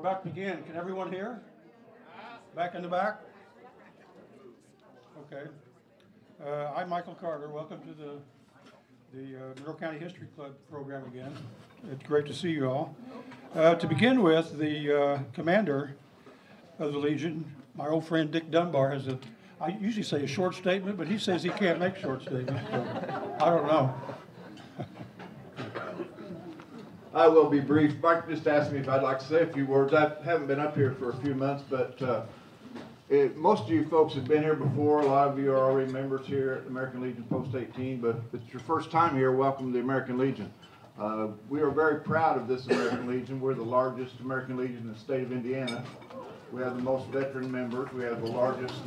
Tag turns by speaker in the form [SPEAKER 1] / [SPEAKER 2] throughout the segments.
[SPEAKER 1] about to begin. Can everyone hear? Back in the back? Okay. I'm Michael Carter. Welcome to the Monroe County History Club program again. It's great to see you all. To begin with, the commander of the Legion, my old friend Dick Dunbar, has I usually say a short statement, but he says he can't make short statements, so I don't know.
[SPEAKER 2] I will be brief. Mike just asked me if I'd like to say a few words. I haven't been up here for a few months, but most of you folks have been here before. A lot of you are already members here at American Legion Post 18, but if it's your first time here, welcome to the American Legion. We are very proud of this American Legion. We're the largest American Legion in the state of Indiana. We have the most veteran members. We have the largest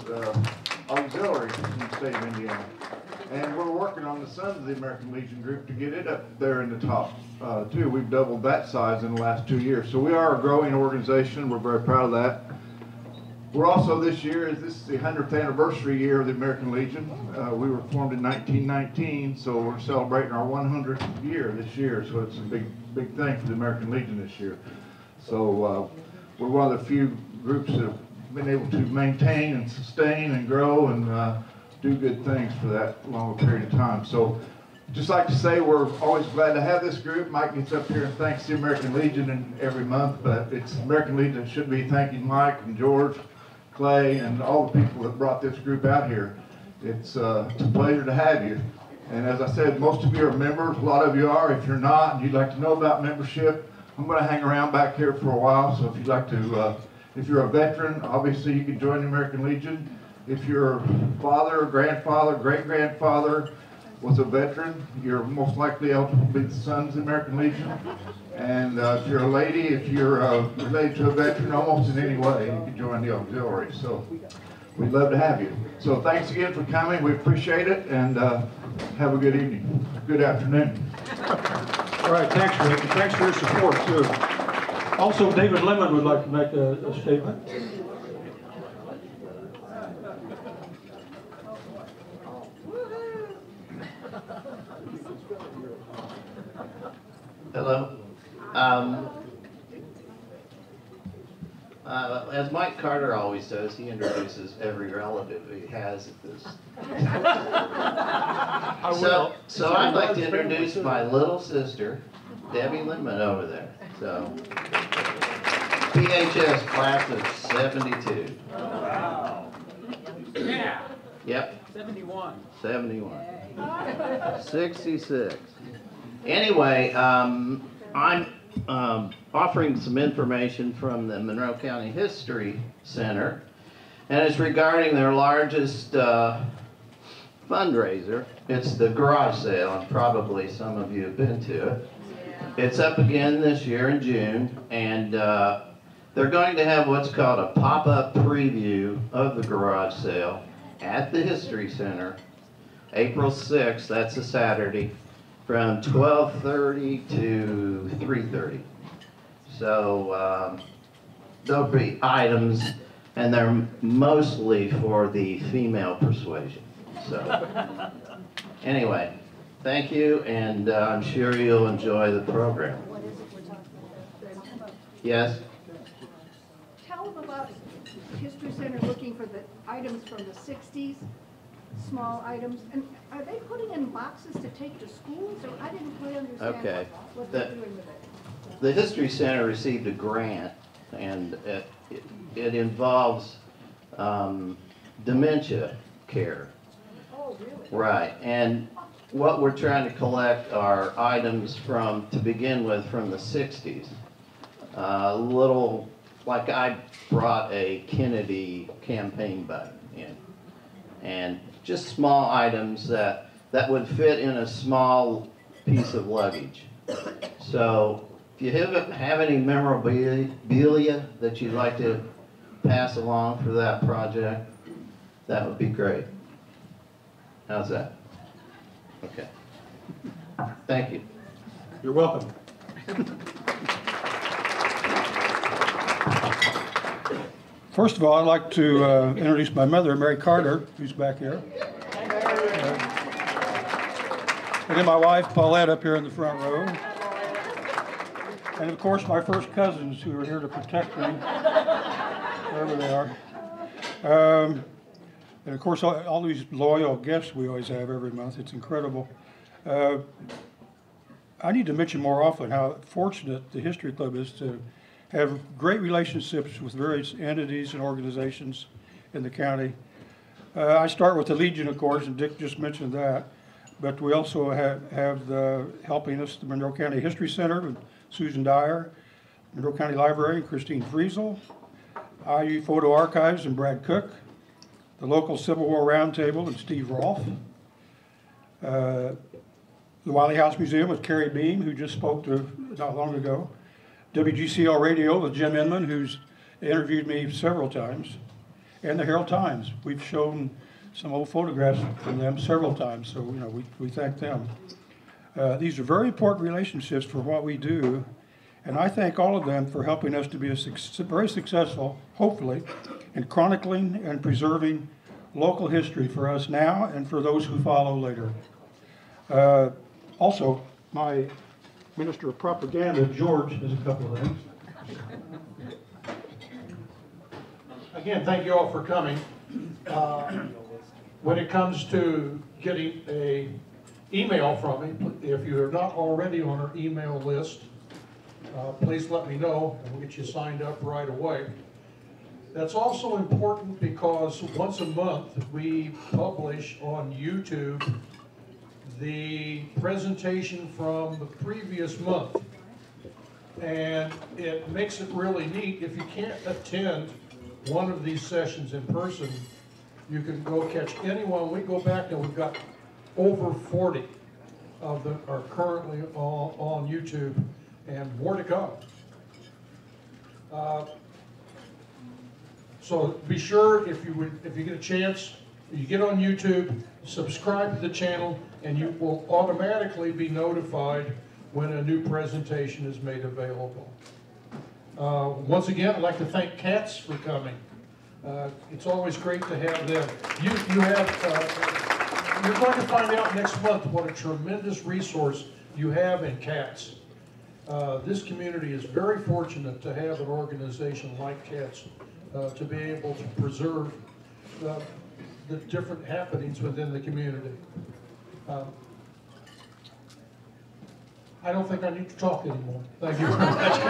[SPEAKER 2] auxiliary in the state of Indiana. And we're working on the Sons of the American Legion group to get it up there in the top too. We've doubled that size in the last 2 years. So we are a growing organization. We're very proud of that. We're also this is the 100th anniversary year of the American Legion. We were formed in 1919, so we're celebrating our 100th year this year. So it's a big thing for the American Legion this year. So we're one of the few groups that have been able to maintain and sustain and grow and do good things for that long period of time. So just like to say we're always glad to have this group. Mike gets up here and thanks the American Legion every month, but it's the American Legion that should be thanking Mike and George, Clay, and all the people that brought this group out here. It's a pleasure to have you. And as I said, most of you are members. A lot of you are. If you're not and you'd like to know about membership, I'm going to hang around back here for a while. So if you'd like to, if you're a veteran, obviously you can join the American Legion. If your father, grandfather, great-grandfather was a veteran, you're most likely eligible to be the Sons of the American Legion. And if you're a lady, if you're related to a veteran almost in any way, you can join the auxiliary. So we'd love to have you. So thanks again for coming. We appreciate it, and have a good evening. Good afternoon.
[SPEAKER 1] All right, thanks, Rick, and thanks for your support, too. Also, David Lemon would like to make a statement.
[SPEAKER 3] Hello. As Mike Carter always does, he introduces every relative he has at this. So I'd like to introduce my little sister, Debbie Lindman, over there. So, PHS class of 72.
[SPEAKER 4] Wow. Yeah.
[SPEAKER 3] Yep.
[SPEAKER 4] 71.
[SPEAKER 3] 71. 66. Anyway, I'm offering some information from the Monroe County History Center, and it's regarding their largest fundraiser. It's the garage sale, and probably some of you have been to it. It's up again this year in June, and they're going to have what's called a pop-up preview of the garage sale at the History Center, April 6th, that's a Saturday, from 12:30 to 3:30. So there'll be items, and they're mostly for the female persuasion. So anyway, thank you, and I'm sure you'll enjoy the program. Yes?
[SPEAKER 5] Tell them about History Center looking for the items from the 60s, small items, and are they putting in boxes to take to schools, or I didn't really understand what they're doing with it.
[SPEAKER 3] The History Center received a grant, and it involves dementia care.
[SPEAKER 5] Oh, really?
[SPEAKER 3] Right, and what we're trying to collect are items from, to begin with, from the 60s. Little, like I brought a Kennedy campaign button in, and just small items that would fit in a small piece of luggage. So if you have any memorabilia that you'd like to pass along for that project, that would be great. How's that? Okay. Thank you.
[SPEAKER 1] You're welcome. First of all, I'd like to introduce my mother, Mary Carter, who's back here. And then my wife, Paulette, up here in the front row. And of course, my first cousins who are here to protect me, wherever they are. And of course, all these loyal guests we always have every month. It's incredible. I need to mention more often how fortunate the History Club is to have great relationships with various entities and organizations in the county. I start with the Legion, of course, and Dick just mentioned that. But we also have helping us the Monroe County History Center with Susan Dyer, Monroe County Librarian Christine Friesel, IU Photo Archives and Brad Cook, the local Civil War Roundtable and Steve Rolfe, the Wylie House Museum with Carrie Beam, who just spoke to not long ago, WGCL Radio with Jim Inman, who's interviewed me several times, and the Herald Times. We've shown some old photographs from them several times, so we thank them. These are very important relationships for what we do, and I thank all of them for helping us to be very successful, hopefully, in chronicling and preserving local history for us now and for those who follow later. Also, my Minister of Propaganda, George, has a couple of things.
[SPEAKER 6] Again, thank you all for coming. When it comes to getting an email from me, if you're not already on our email list, please let me know and we'll get you signed up right away. That's also important because once a month we publish on YouTube the presentation from the previous month. And it makes it really neat. If you can't attend one of these sessions in person, you can go catch any one. We go back and we've got over 40 of them are currently on YouTube and more to come. So be sure if you get a chance, you get on YouTube, subscribe to the channel, and you will automatically be notified when a new presentation is made available. Once again, I'd like to thank CATS for coming. It's always great to have them. You're going to find out next month what a tremendous resource you have in CATS. This community is very fortunate to have an organization like CATS to be able to preserve the different happenings within the community. I don't think I need to talk anymore. Thank you very much.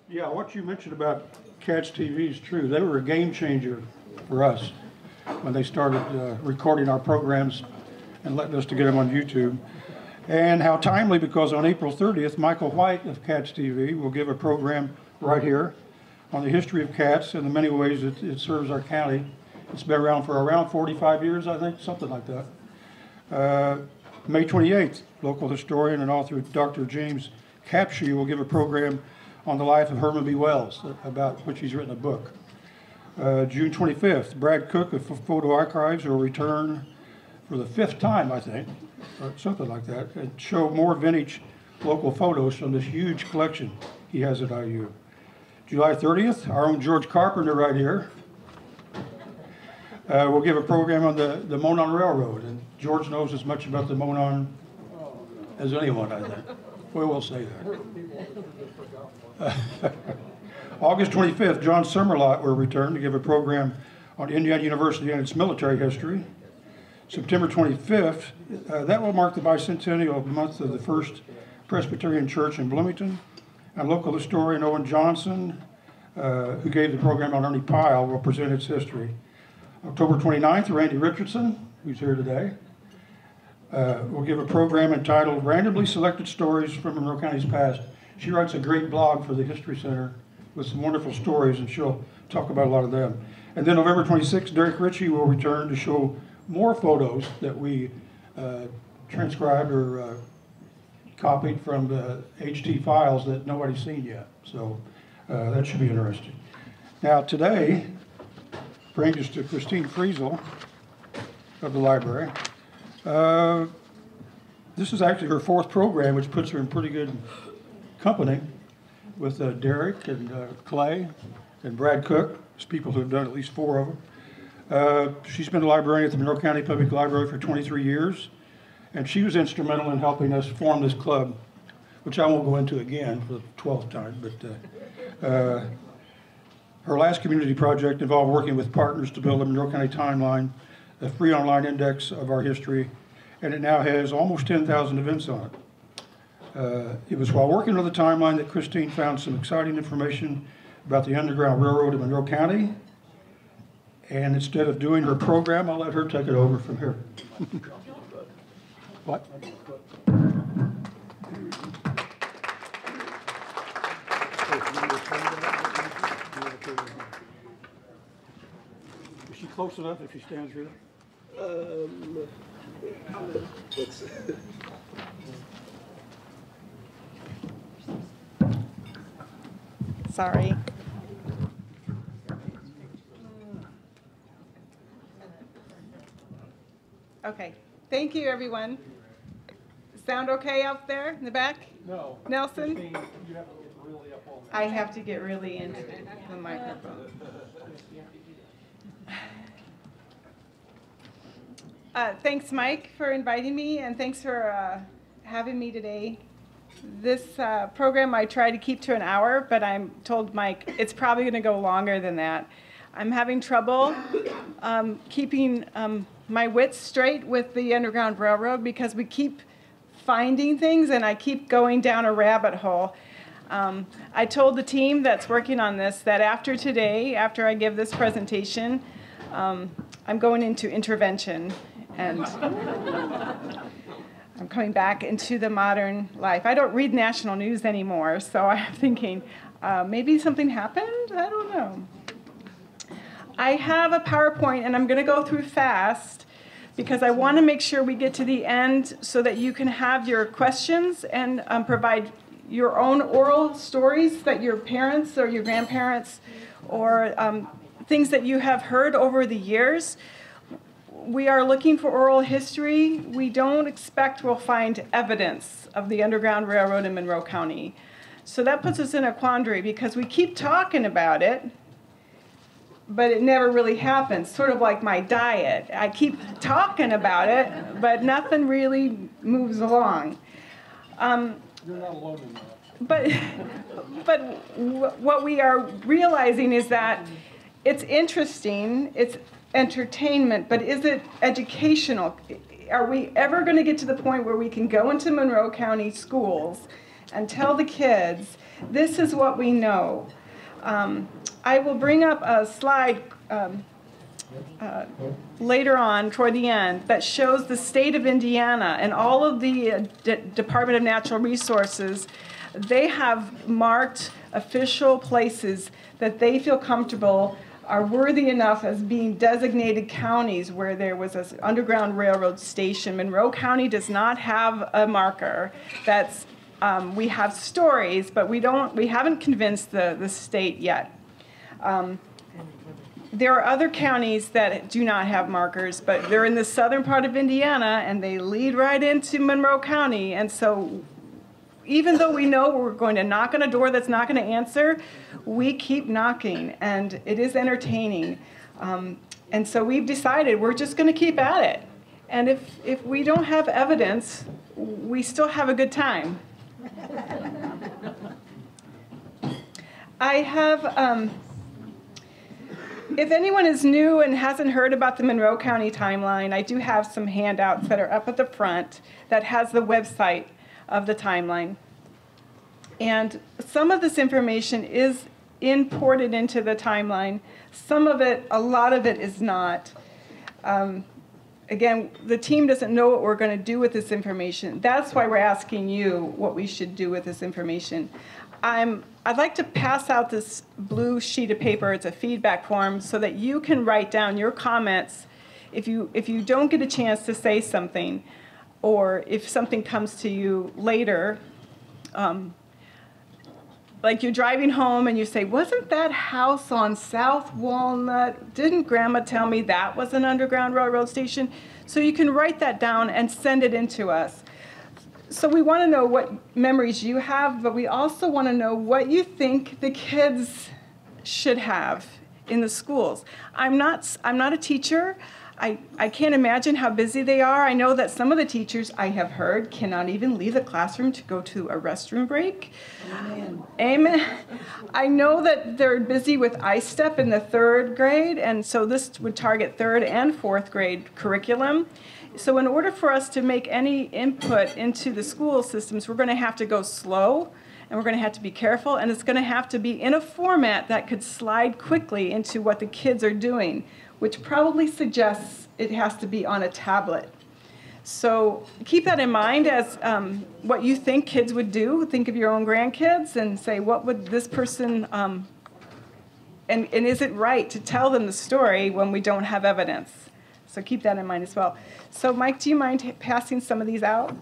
[SPEAKER 1] Yeah, what you mentioned about Cats TV is true. They were a game changer for us when they started recording our programs and letting us to get them on YouTube. And how timely, because on April 30th, Michael White of Cats TV will give a program right here on the history of cats and the many ways it serves our county. It's been around for around 45 years, I think, something like that. May 28th, local historian and author Dr. James Capshe will give a program on the life of Herman B. Wells, about which he's written a book. June 25th, Brad Cook of Photo Archives will return for the 5th time, I think, or something like that, and show more vintage local photos from this huge collection he has at IU. July 30th, our own George Carpenter right here will give a program on the Monon Railroad, and George knows as much about the Monon as anyone, I think. We will say that. August 25th, John Summerlot will return to give a program on Indiana University and its military history. September 25th, that will mark the bicentennial month of the First Presbyterian Church in Bloomington. And local historian Owen Johnson, who gave the program on Ernie Pyle, will present its history. October 29th, Randy Richardson, who's here today, will give a program entitled Randomly Selected Stories from Monroe County's Past. She writes a great blog for the History Center with some wonderful stories, and she'll talk about a lot of them. And then November 26th, Derek Ritchie will return to show more photos that we transcribed or copied from the HT files that nobody's seen yet. So that should be interesting. Now today brings us to Christine Friesel of the library. This is actually her 4th program, which puts her in pretty good company with Derek and Clay and Brad Cook. There's people who have done at least 4 of them. She's been a librarian at the Monroe County Public Library for 23 years. And she was instrumental in helping us form this club, which I won't go into again for the 12th time, but her last community project involved working with partners to build a Monroe County timeline, a free online index of our history, and it now has almost 10,000 events on it. It was while working on the timeline that Christine found some exciting information about the Underground Railroad in Monroe County, and instead of doing her program, I'll let her take it over from here. What? Is she close enough if she stands here?
[SPEAKER 7] Let's
[SPEAKER 8] Sorry. Okay, thank you, everyone. Sound okay out there in the back?
[SPEAKER 1] No.
[SPEAKER 8] Nelson?
[SPEAKER 1] Christine, you have to get really up on
[SPEAKER 8] I have to get really into the microphone. Thanks, Mike, for inviting me, and thanks for having me today. This program I try to keep to an hour, but I'm told Mike it's probably going to go longer than that. I'm having trouble keeping my wits straight with the Underground Railroad because we keep finding things and I keep going down a rabbit hole. I told the team that's working on this that after today, after I give this presentation, I'm going into intervention and I'm coming back into the modern life. I don't read national news anymore, so I'm thinking maybe something happened? I don't know. I have a PowerPoint, and I'm going to go through fast because I want to make sure we get to the end so that you can have your questions and provide your own oral stories that your parents or your grandparents or things that you have heard over the years. We are looking for oral history. We don't expect we'll find evidence of the Underground Railroad in Monroe County. So that puts us in a quandary because we keep talking about it, but it never really happens, sort of like my diet. I keep talking about it, but nothing really moves along.
[SPEAKER 1] You're not alone in that.
[SPEAKER 8] But what we are realizing is that it's interesting, it's entertainment, but is it educational? Are we ever going to get to the point where we can go into Monroe County schools and tell the kids, this is what we know? I will bring up a slide later on toward the end that shows the state of Indiana and all of the Department of Natural Resources. They have marked official places that they feel comfortable are worthy enough as being designated counties where there was an Underground Railroad station. Monroe County does not have a marker. That's we have stories, but we haven't convinced the state yet. There are other counties that do not have markers, but they're in the southern part of Indiana, and they lead right into Monroe County. And so even though we know we're going to knock on a door that's not going to answer, we keep knocking, and it is entertaining. And so we've decided we're just going to keep at it. And if we don't have evidence, we still have a good time. I have, if anyone is new and hasn't heard about the Monroe County timeline, I do have some handouts that are up at the front that has the website of the timeline. And some of this information is imported into the timeline. Some of it, a lot of it is not. Again, the team doesn't know what we're going to do with this information. That's why we're asking you what we should do with this information. I'd like to pass out this blue sheet of paper. It's a feedback form so that you can write down your comments if you don't get a chance to say something, or if something comes to you later. Like you're driving home and you say, wasn't that house on South Walnut, didn't Grandma tell me that was an Underground Railroad station? So you can write that down and send it in to us. So we want to know what memories you have, but we also want to know what you think the kids should have in the schools. I'm not a teacher. I can't imagine how busy they are. I know that some of the teachers, I have heard, cannot even leave the classroom to go to a restroom break. Amen. Amen. I know that they're busy with I-STEP in the 3rd grade, and so this would target 3rd and 4th grade curriculum. So in order for us to make any input into the school systems, we're going to have to go slow, and we're going to have to be careful, and it's going to have to be in a format that could slide quickly into what the kids are doing, which probably suggests it has to be on a tablet. So keep that in mind as what you think kids would do. Think of your own grandkids and say, what would this person, and is it right to tell them the story when we don't have evidence? So keep that in mind as well. So Mike, do you mind passing some of these out?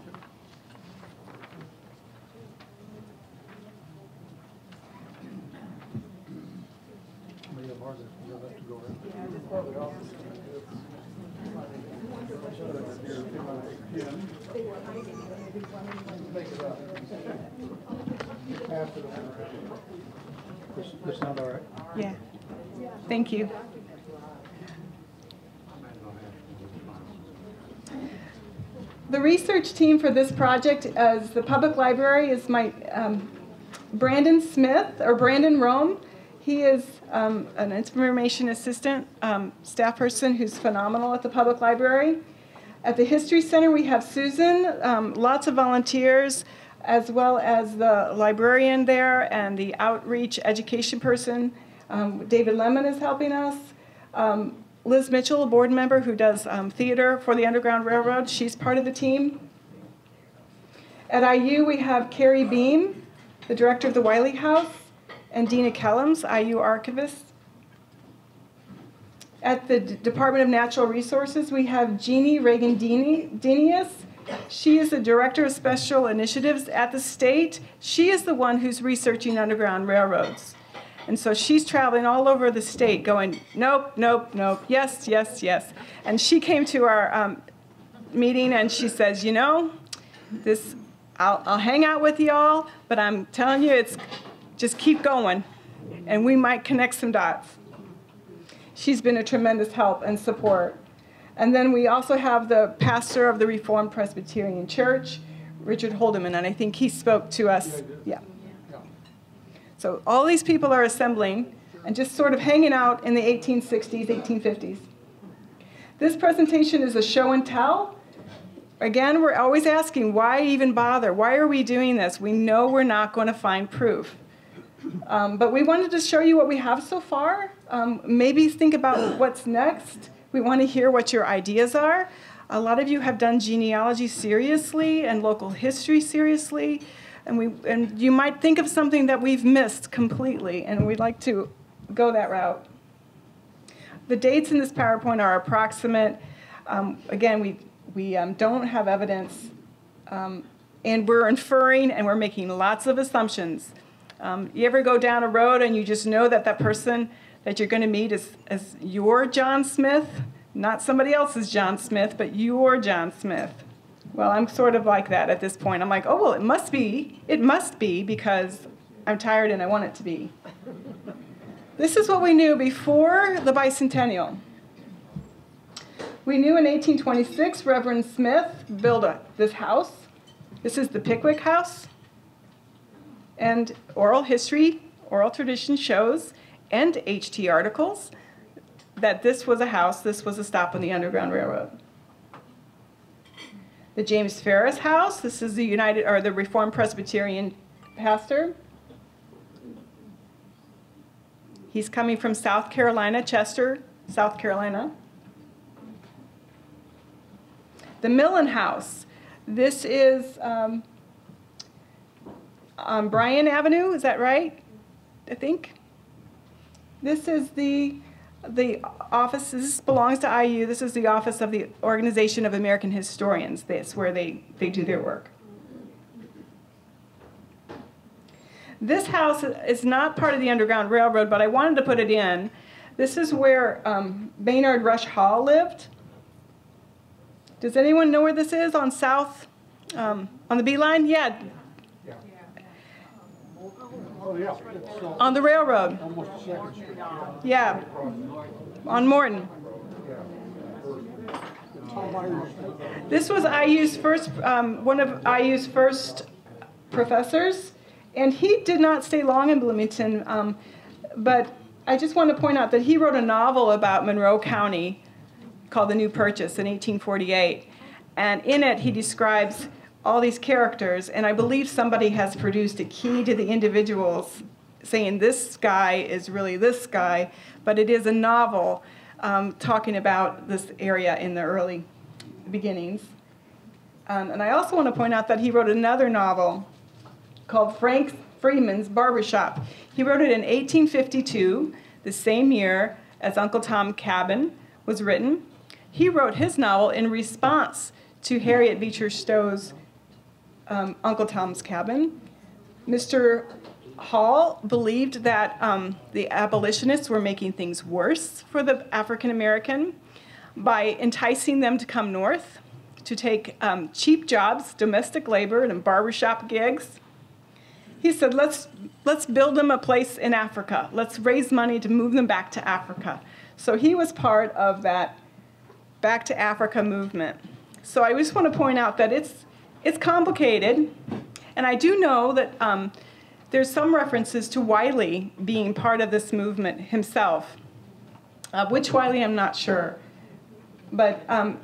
[SPEAKER 1] This sound all right?
[SPEAKER 8] Yeah. Thank you. The research team for this project as the public library is my Brandon Smith, or Brandon Rome. He is an information assistant staff person who's phenomenal at the public library. At the History Center, we have Susan, lots of volunteers, as well as the librarian there and the outreach education person. David Lemon is helping us. Liz Mitchell, a board member who does theater for the Underground Railroad, she's part of the team. At IU, we have Carrie Beam, the director of the Wylie House, and Dina Kellums, IU archivist. At the Department of Natural Resources, we have Jeannie Reagan-Dinius. She is the director of special initiatives at the state. She is the one who's researching underground railroads. And so she's traveling all over the state going, nope, nope, nope, yes, yes, yes. And she came to our meeting and she says, you know, I'll hang out with y'all, but I'm telling you, just keep going, and we might connect some dots. She's been a tremendous help and support. And then we also have the pastor of the Reformed Presbyterian Church, Richard Holdeman, and I think he spoke to us. Yeah. So all these people are assembling and just sort of hanging out in the 1860s, 1850s. This presentation is a show and tell. Again, we're always asking, why even bother? Why are we doing this? We know we're not going to find proof. But we wanted to show you what we have so far. Maybe think about what's next. We want to hear what your ideas are. A lot of you have done genealogy seriously and local history seriously. And you might think of something that we've missed completely, and we'd like to go that route. The dates in this PowerPoint are approximate. Again, we don't have evidence, and we're inferring, and we're making lots of assumptions. You ever go down a road and you just know that that person that you're going to meet is your John Smith, not somebody else's John Smith, but your John Smith? Well, I'm sort of like that at this point. I'm like, oh, well, it must be because I'm tired and I want it to be. This is what we knew before the bicentennial. We knew in 1826 Reverend Smith built this house. This is the Pickwick House. And oral history, oral tradition shows, and HT articles, that this was a house, this was a stop on the Underground Railroad. The James Ferris House, this is the Reformed Presbyterian pastor. He's coming from South Carolina, Chester, South Carolina. The Millen House, this is on Bryan Avenue, is that right? I think. This is the office, this belongs to IU, this is the office of the Organization of American Historians. That's where they do their work. This house is not part of the Underground Railroad, but I wanted to put it in. This is where Baynard Rush Hall lived. Does anyone know where this is on South, on the B line? Yeah.
[SPEAKER 6] Oh, yeah.
[SPEAKER 8] On the railroad.
[SPEAKER 6] Almost 2nd Street.
[SPEAKER 8] Yeah. On Morton. This was IU's first, one of IU's first professors, and he did not stay long in Bloomington, but I just want to point out that he wrote a novel about Monroe County called The New Purchase in 1848, and in it he describes all these characters, and I believe somebody has produced a key to the individuals saying this guy is really this guy, but it is a novel talking about this area in the early beginnings. And I also want to point out that he wrote another novel called Frank Freeman's Barbershop. He wrote it in 1852, the same year as Uncle Tom's Cabin was written. He wrote his novel in response to Harriet Beecher Stowe's Uncle Tom's Cabin. Mr. Hall believed that the abolitionists were making things worse for the African American by enticing them to come north to take cheap jobs, domestic labor, and barbershop gigs. He said, let's build them a place in Africa. Let's raise money to move them back to Africa. So he was part of that Back to Africa movement. So I just want to point out that it's complicated, and I do know that there's some references to Wylie being part of this movement himself. Which Wylie, I'm not sure. But, and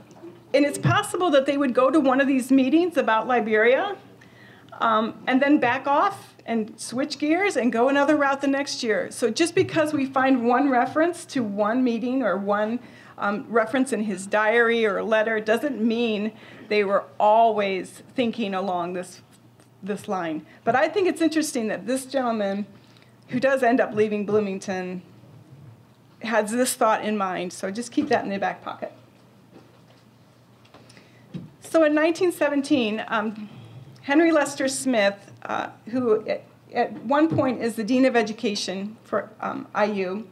[SPEAKER 8] it's possible that they would go to one of these meetings about Liberia and then back off and switch gears and go another route the next year. So just because we find one reference to one meeting or one reference in his diary or letter doesn't mean they were always thinking along this line. But I think it's interesting that this gentleman, who does end up leaving Bloomington, has this thought in mind. So just keep that in the back pocket. So in 1917, Henry Lester Smith, who at one point is the Dean of Education for IU,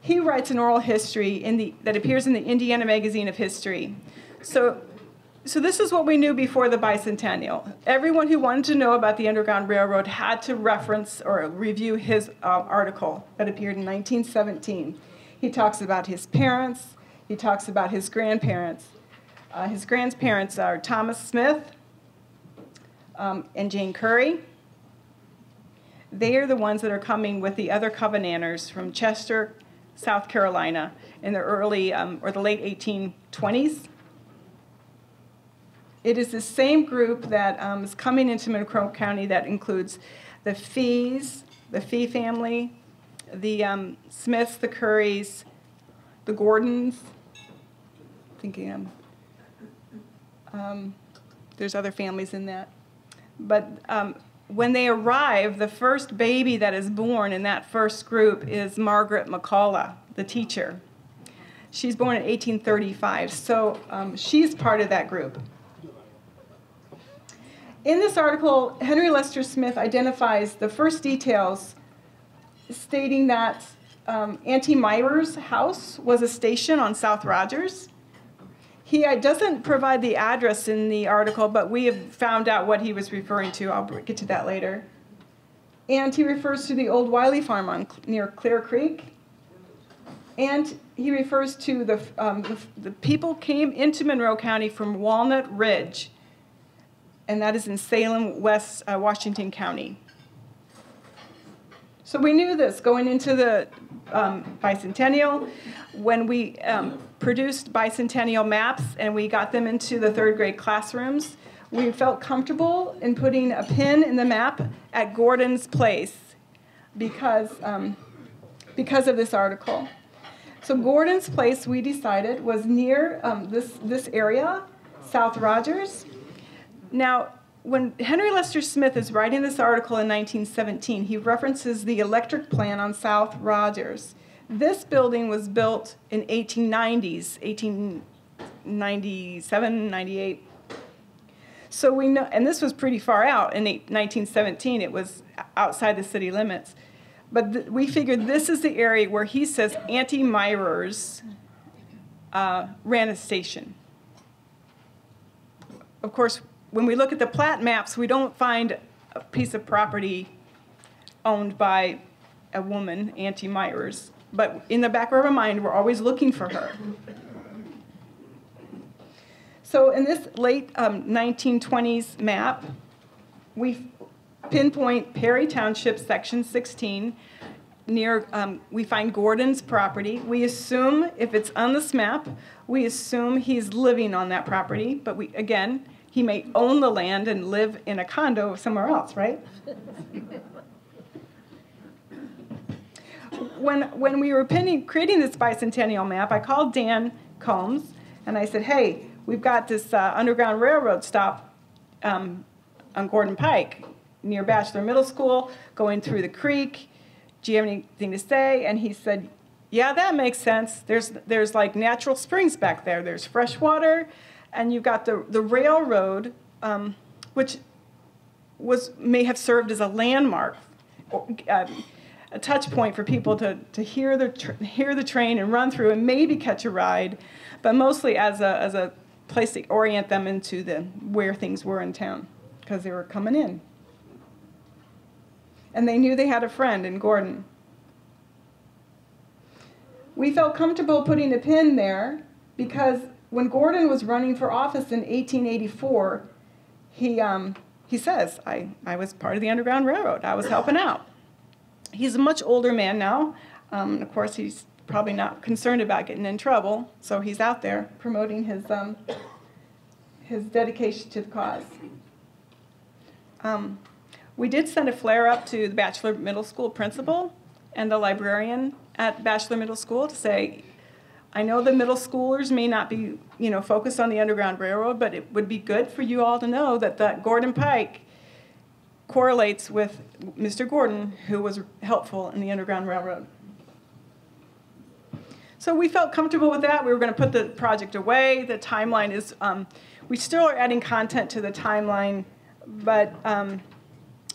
[SPEAKER 8] he writes an oral history that appears in the Indiana Magazine of History. So this is what we knew before the bicentennial. Everyone who wanted to know about the Underground Railroad had to reference or review his article that appeared in 1917. He talks about his parents. He talks about his grandparents. His grandparents are Thomas Smith and Jane Curry. They are the ones that are coming with the other Covenanters from Chester, South Carolina, in the early or the late 1820s. It is the same group that is coming into Monroe County that includes the Fees, the Fee family, the Smiths, the Currys, the Gordons. Thinking there's other families in that. But when they arrive, the first baby that is born in that first group is Margaret McCullough, the teacher. She's born in 1835, so she's part of that group. In this article, Henry Lester Smith identifies the first details, stating that Auntie Myra's house was a station on South Rogers. He doesn't provide the address in the article, but we have found out what he was referring to. I'll get to that later. And he refers to the old Wylie farm near Clear Creek. And he refers to the people came into Monroe County from Walnut Ridge, and that is in Salem, West Washington County. So we knew this going into the bicentennial. When we produced bicentennial maps and we got them into the third grade classrooms, we felt comfortable in putting a pin in the map at Gordon's Place because of this article. So Gordon's Place, we decided, was near this area, South Rogers. Now, when Henry Lester Smith is writing this article in 1917, he references the electric plant on South Rogers. This building was built in 1890s, 1897, 98. So we know, and this was pretty far out in 1917. It was outside the city limits. But we figured this is the area where he says Auntie Myra's ran a station. Of course, when we look at the plat maps, we don't find a piece of property owned by a woman, Auntie Myra's. But in the back of our mind, we're always looking for her. So in this late 1920s map, we pinpoint Perry Township, section 16, near, we find Gordon's property. We assume, if it's on this map, we assume he's living on that property, but again, he may own the land and live in a condo somewhere else, right? When we were creating this bicentennial map, I called Dan Combs, and I said, hey, we've got this Underground Railroad stop on Gordon Pike near Bachelor Middle School, going through the creek. Do you have anything to say? And he said, yeah, that makes sense. There's like natural springs back there. There's fresh water, and you've got the railroad, which may have served as a landmark, a touch point for people to hear the train and run through and maybe catch a ride, but mostly as a place to orient them into where things were in town, because they were coming in. And they knew they had a friend in Gordon. We felt comfortable putting a pin there because when Gordon was running for office in 1884, he says, I was part of the Underground Railroad. I was helping out. He's a much older man now. Of course, he's probably not concerned about getting in trouble, so he's out there promoting his dedication to the cause. We did send a flare up to the Bachelor Middle School principal and the librarian at Bachelor Middle School to say, I know the middle schoolers may not be, focused on the Underground Railroad, but it would be good for you all to know that the Gordon Pike correlates with Mr. Gordon, who was helpful in the Underground Railroad. So we felt comfortable with that. We were going to put the project away. The timeline is, we still are adding content to the timeline, but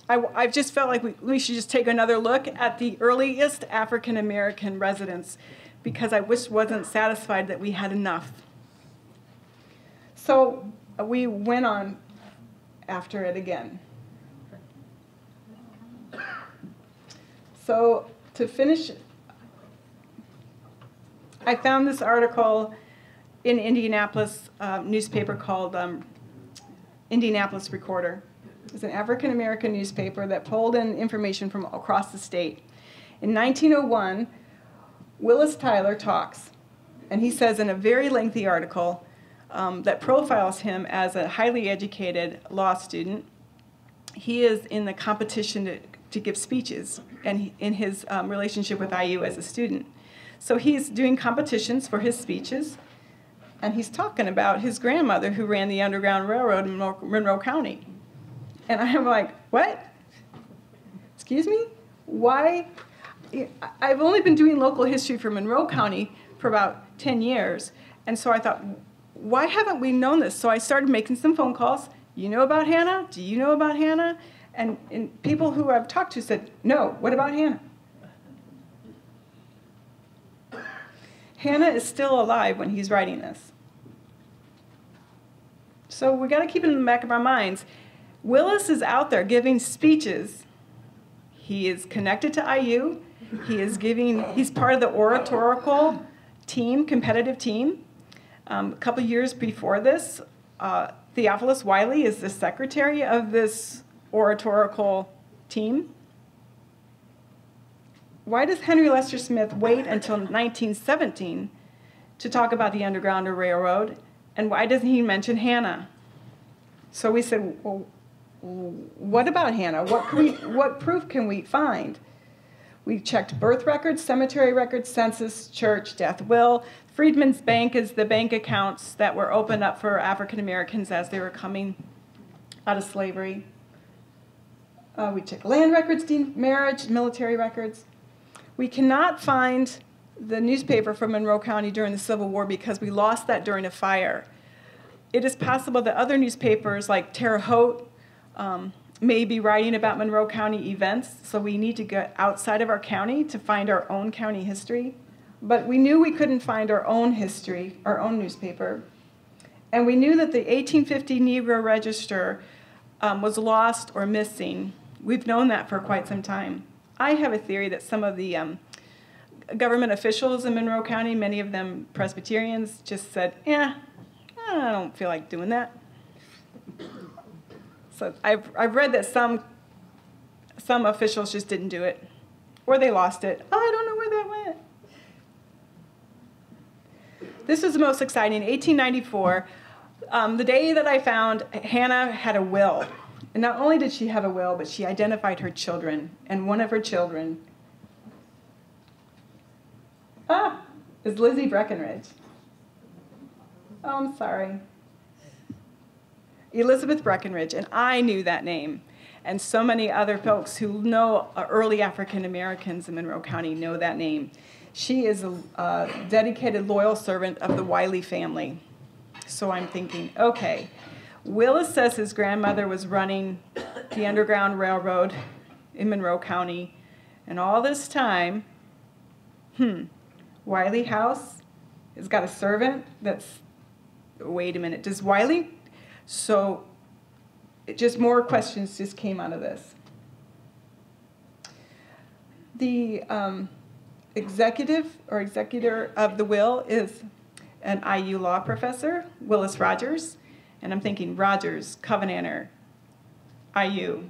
[SPEAKER 8] I just felt like we should just take another look at the earliest African American residents, because I wasn't satisfied that we had enough. So we went on after it again. So to finish, I found this article in Indianapolis newspaper called Indianapolis Recorder. It's an African-American newspaper that pulled in information from across the state. In 1901, Willis Tyler talks, and he says in a very lengthy article that profiles him as a highly educated law student. He is in the competition to give speeches, and in his relationship with IU as a student. So he's doing competitions for his speeches, and he's talking about his grandmother who ran the Underground Railroad in Monroe County. And I'm like, what? Excuse me? Why? I've only been doing local history for Monroe County for about 10 years, and so I thought, why haven't we known this? So I started making some phone calls. You know about Hannah? Do you know about Hannah? And people who I've talked to said, no, what about Hannah? Hannah is still alive when he's writing this. So we got to keep it in the back of our minds. Willis is out there giving speeches. He is connected to IU. He's part of the oratorical team, competitive team. A couple years before this, Theophilus Wylie is the secretary of this oratorical team. Why does Henry Lester Smith wait until 1917 to talk about the Underground Railroad? And why doesn't he mention Hannah? So we said, well, what about Hannah? What proof can we find? We checked birth records, cemetery records, census, church, death will. Freedmen's Bank is the bank accounts that were opened up for African Americans as they were coming out of slavery. We checked land records, marriage, military records. We cannot find the newspaper from Monroe County during the Civil War because we lost that during a fire. It is possible that other newspapers like Terre Haute may be writing about Monroe County events, so we need to get outside of our county to find our own county history. But we knew we couldn't find our own history, our own newspaper. And we knew that the 1850 Negro Register was lost or missing. We've known that for quite some time. I have a theory that some of the government officials in Monroe County, many of them Presbyterians, just said, I don't feel like doing that. So I've read that some officials just didn't do it, or they lost it. Oh, I don't know where that went. This was the most exciting. 1894, the day that I found Hannah had a will. And not only did she have a will, but she identified her children. And one of her children is Lizzie Breckinridge. Oh, I'm sorry. Elizabeth Breckinridge, and I knew that name. And so many other folks who know early African Americans in Monroe County know that name. She is a dedicated, loyal servant of the Wylie family. So I'm thinking, okay, Willis says his grandmother was running the Underground Railroad in Monroe County. And all this time, Wylie House has got a servant that's, wait a minute, does Wylie? So just more questions just came out of this. The executive or executor of the will is an IU law professor, Willis Rogers. And I'm thinking Rogers, Covenanter, IU.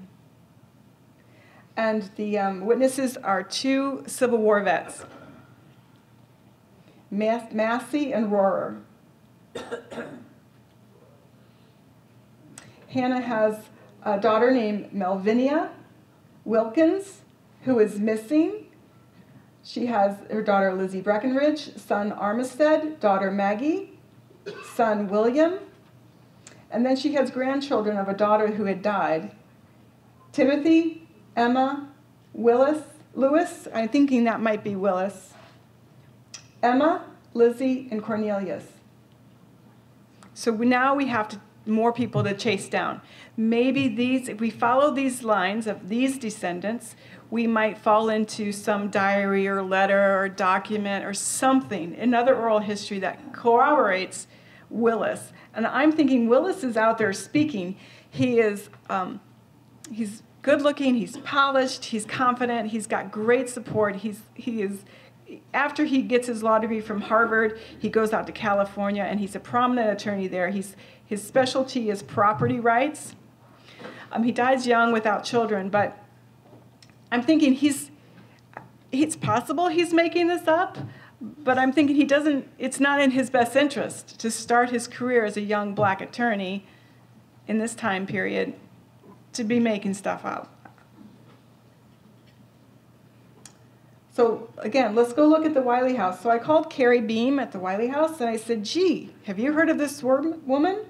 [SPEAKER 8] And the witnesses are two Civil War vets, Massey and Rohrer. Hannah has a daughter named Melvinia Wilkins, who is missing. She has her daughter Lizzie Breckinridge, son Armistead, daughter Maggie, son William. And then she has grandchildren of a daughter who had died. Timothy, Emma, Lewis, I'm thinking that might be Willis. Emma, Lizzie, and Cornelius. So now we have more people to chase down. Maybe if we follow these lines of these descendants, we might fall into some diary or letter or document or something, another oral history that corroborates Willis. And I'm thinking Willis is out there speaking. He's good looking, he's polished, he's confident, he's got great support. After he gets his law degree from Harvard, he goes out to California and he's a prominent attorney there. His specialty is property rights. He dies young without children, but I'm thinking it's possible he's making this up, but I'm thinking it's not in his best interest to start his career as a young black attorney in this time period to be making stuff up. So again, let's go look at the Wylie House. So I called Carrie Beam at the Wylie House and I said, gee, have you heard of this woman?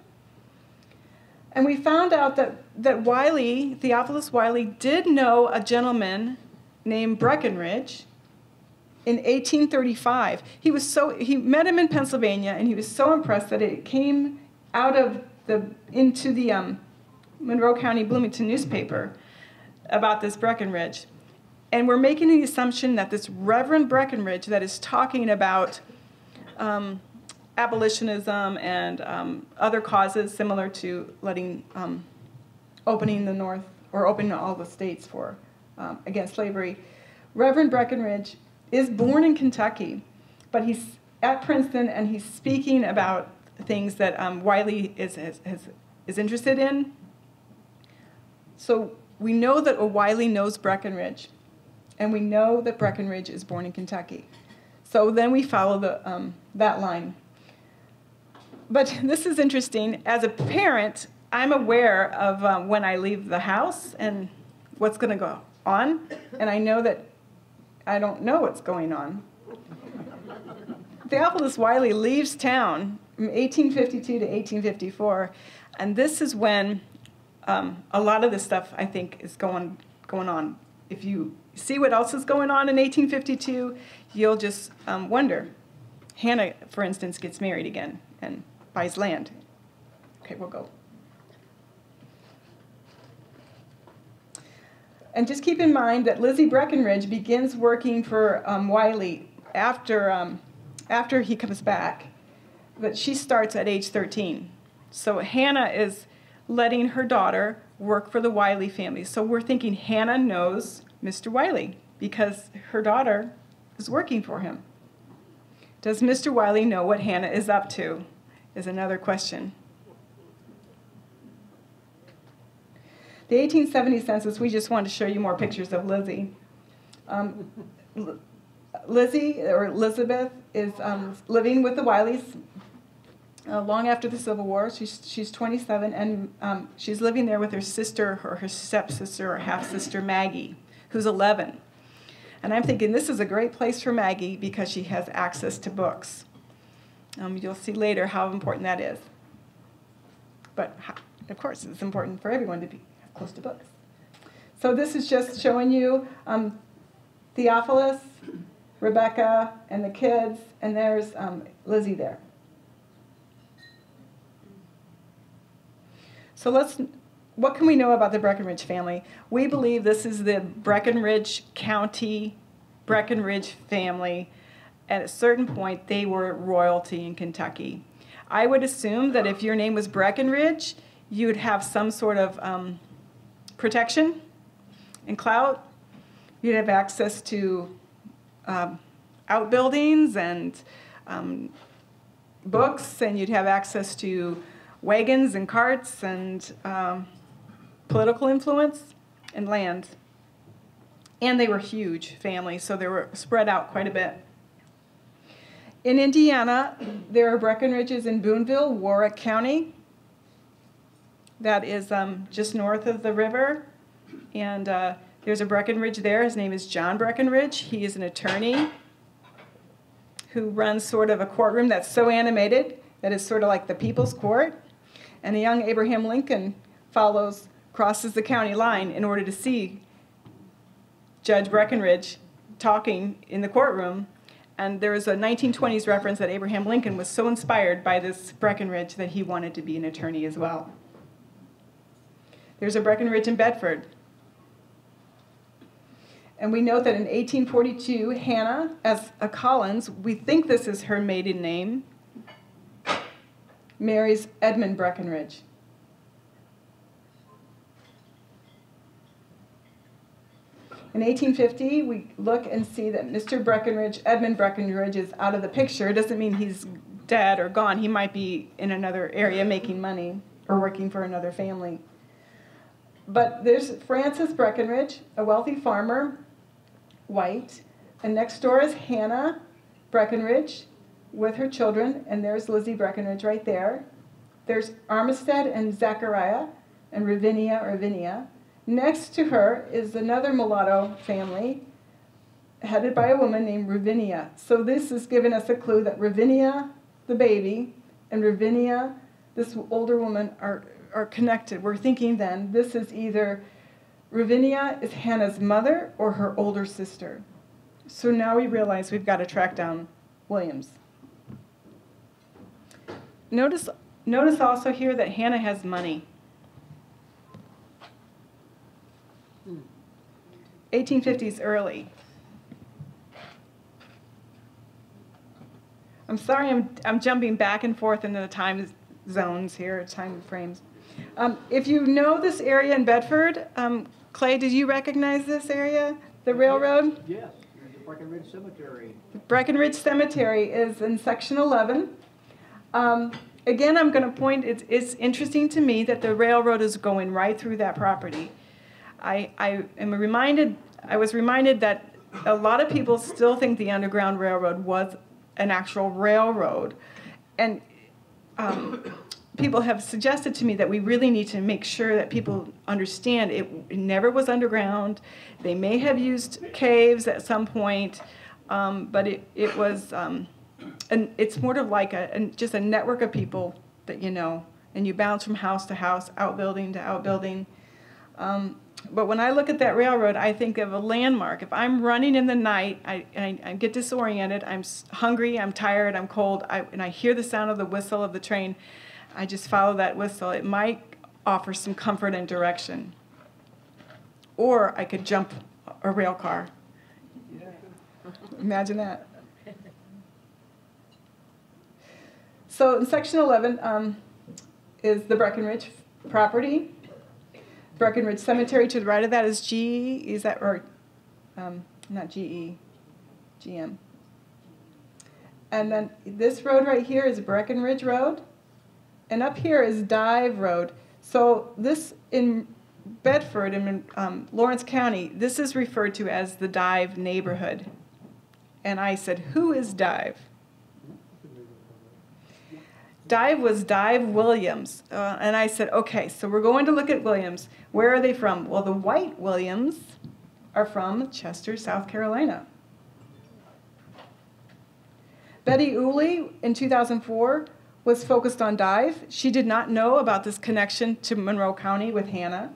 [SPEAKER 8] And we found out that Wylie, Theophilus Wylie, did know a gentleman named Breckinridge in 1835. He met him in Pennsylvania and he was so impressed that it came out of into the Monroe County Bloomington newspaper about this Breckinridge. And we're making the assumption that this Reverend Breckinridge that is talking about abolitionism and other causes similar to opening the North, or opening all the states for against slavery. Reverend Breckinridge is born in Kentucky, but he's at Princeton and he's speaking about things that Wylie is interested in. So we know that Wylie knows Breckinridge. And we know that Breckinridge is born in Kentucky. So then we follow that line. But this is interesting. As a parent, I'm aware of when I leave the house and what's going to go on. And I know that I don't know what's going on. Theophilus Wylie leaves town from 1852 to 1854. And this is when a lot of this stuff, I think, is going on. If you see what else is going on in 1852, you'll just wonder. Hannah, for instance, gets married again and buys land. Okay, we'll go. And just keep in mind that Lizzie Breckinridge begins working for Wylie after he comes back, but she starts at age 13. So Hannah is letting her daughter work for the Wylie family. So we're thinking Hannah knows Mr. Wylie because her daughter is working for him. Does Mr. Wylie know what Hannah is up to? is another question. The 1870 census, we just wanted to show you more pictures of Lizzie. Lizzie, or Elizabeth, is living with the Wylies long after the Civil War. She's 27, and she's living there with her sister, or her stepsister, or half-sister Maggie, who's 11. And I'm thinking this is a great place for Maggie because she has access to books. You'll see later how important that is. But of course, it's important for everyone to be close to books. So this is just showing you Theophilus, Rebecca, and the kids, and there's Lizzie there. So what can we know about the Breckinridge family? We believe this is the Breckinridge County, Breckinridge family. At a certain point, they were royalty in Kentucky. I would assume that if your name was Breckinridge, you'd have some sort of protection and clout. You'd have access to outbuildings and books, and you'd have access to wagons and carts and political influence and land. And they were huge families, so they were spread out quite a bit. In Indiana, there are Breckinridges in Boonville, Warwick County. That is just north of the river. And there's a Breckinridge there. His name is John Breckinridge. He is an attorney who runs sort of a courtroom that's so animated that is sort of like the People's Court. And the young Abraham Lincoln crosses the county line in order to see Judge Breckinridge talking in the courtroom. And there is a 1920s reference that Abraham Lincoln was so inspired by this Breckinridge that he wanted to be an attorney as well. There's a Breckinridge in Bedford. And we note that in 1842, Hannah, as a Collins, we think this is her maiden name, marries Edmund Breckinridge. In 1850, we look and see that Mr. Breckinridge, Edmund Breckinridge, is out of the picture. It doesn't mean he's dead or gone. He might be in another area making money or working for another family. But there's Francis Breckinridge, a wealthy farmer, white. And next door is Hannah Breckinridge with her children. And there's Lizzie Breckinridge right there. There's Armistead and Zachariah and Ravinia. Next to her is another mulatto family headed by a woman named Ravinia. So this is giving us a clue that Ravinia, the baby, and Ravinia, this older woman, are connected. We're thinking then this is either Ravinia is Hannah's mother or her older sister. So now we realize we've got to track down Williams. Notice also here that Hannah has money. 1850s early. I'm sorry I'm jumping back and forth into the time zones here, time frames. If you know this area in Bedford, Clay, did you recognize this area, the railroad?
[SPEAKER 4] Yes, there's the Breckinridge Cemetery.
[SPEAKER 8] Breckinridge Cemetery is in section 11. Again, I'm going to point, it's interesting to me that the railroad is going right through that property. I was reminded that a lot of people still think the Underground Railroad was an actual railroad. And people have suggested to me that we really need to make sure that people understand it never was underground. They may have used caves at some point, but it was, and it's sort of like just a network of people that you know, and you bounce from house to house, outbuilding to outbuilding. But when I look at that railroad, I think of a landmark. If I'm running in the night, I get disoriented, I'm hungry, I'm tired, I'm cold, and I hear the sound of the whistle of the train, I just follow that whistle. It might offer some comfort and direction. Or I could jump a rail car. Yeah. Imagine that. So in section 11 is the Breckinridge property. Breckinridge Cemetery to the right of that is GE, is that, or not GE, GM. And then this road right here is Breckinridge Road. And up here is Dive Road. So this in Bedford, in Lawrence County, this is referred to as the Dive neighborhood. And I said, who is Dive? Dive was Dive Williams. And I said, okay, so we're going to look at Williams. Where are they from? Well, the white Williams are from Chester, South Carolina. Betty Uli, in 2004, was focused on Dive. She did not know about this connection to Monroe County with Hannah.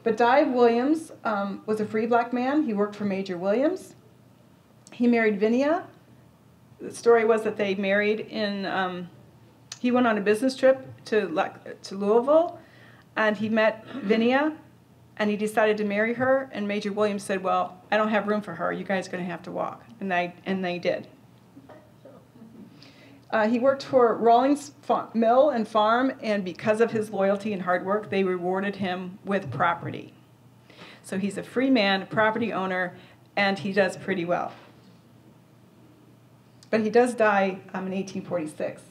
[SPEAKER 8] But Dive Williams was a free black man. He worked for Major Williams. He married Vinia. The story was that they married in, he went on a business trip to Louisville, and he met Vinia, and he decided to marry her, and Major Williams said, well, I don't have room for her. You guys are going to have to walk. And they did. He worked for Rawlings Mill and Farm, and because of his loyalty and hard work, they rewarded him with property. So he's a free man, a property owner, and he does pretty well. But he does die in 1846.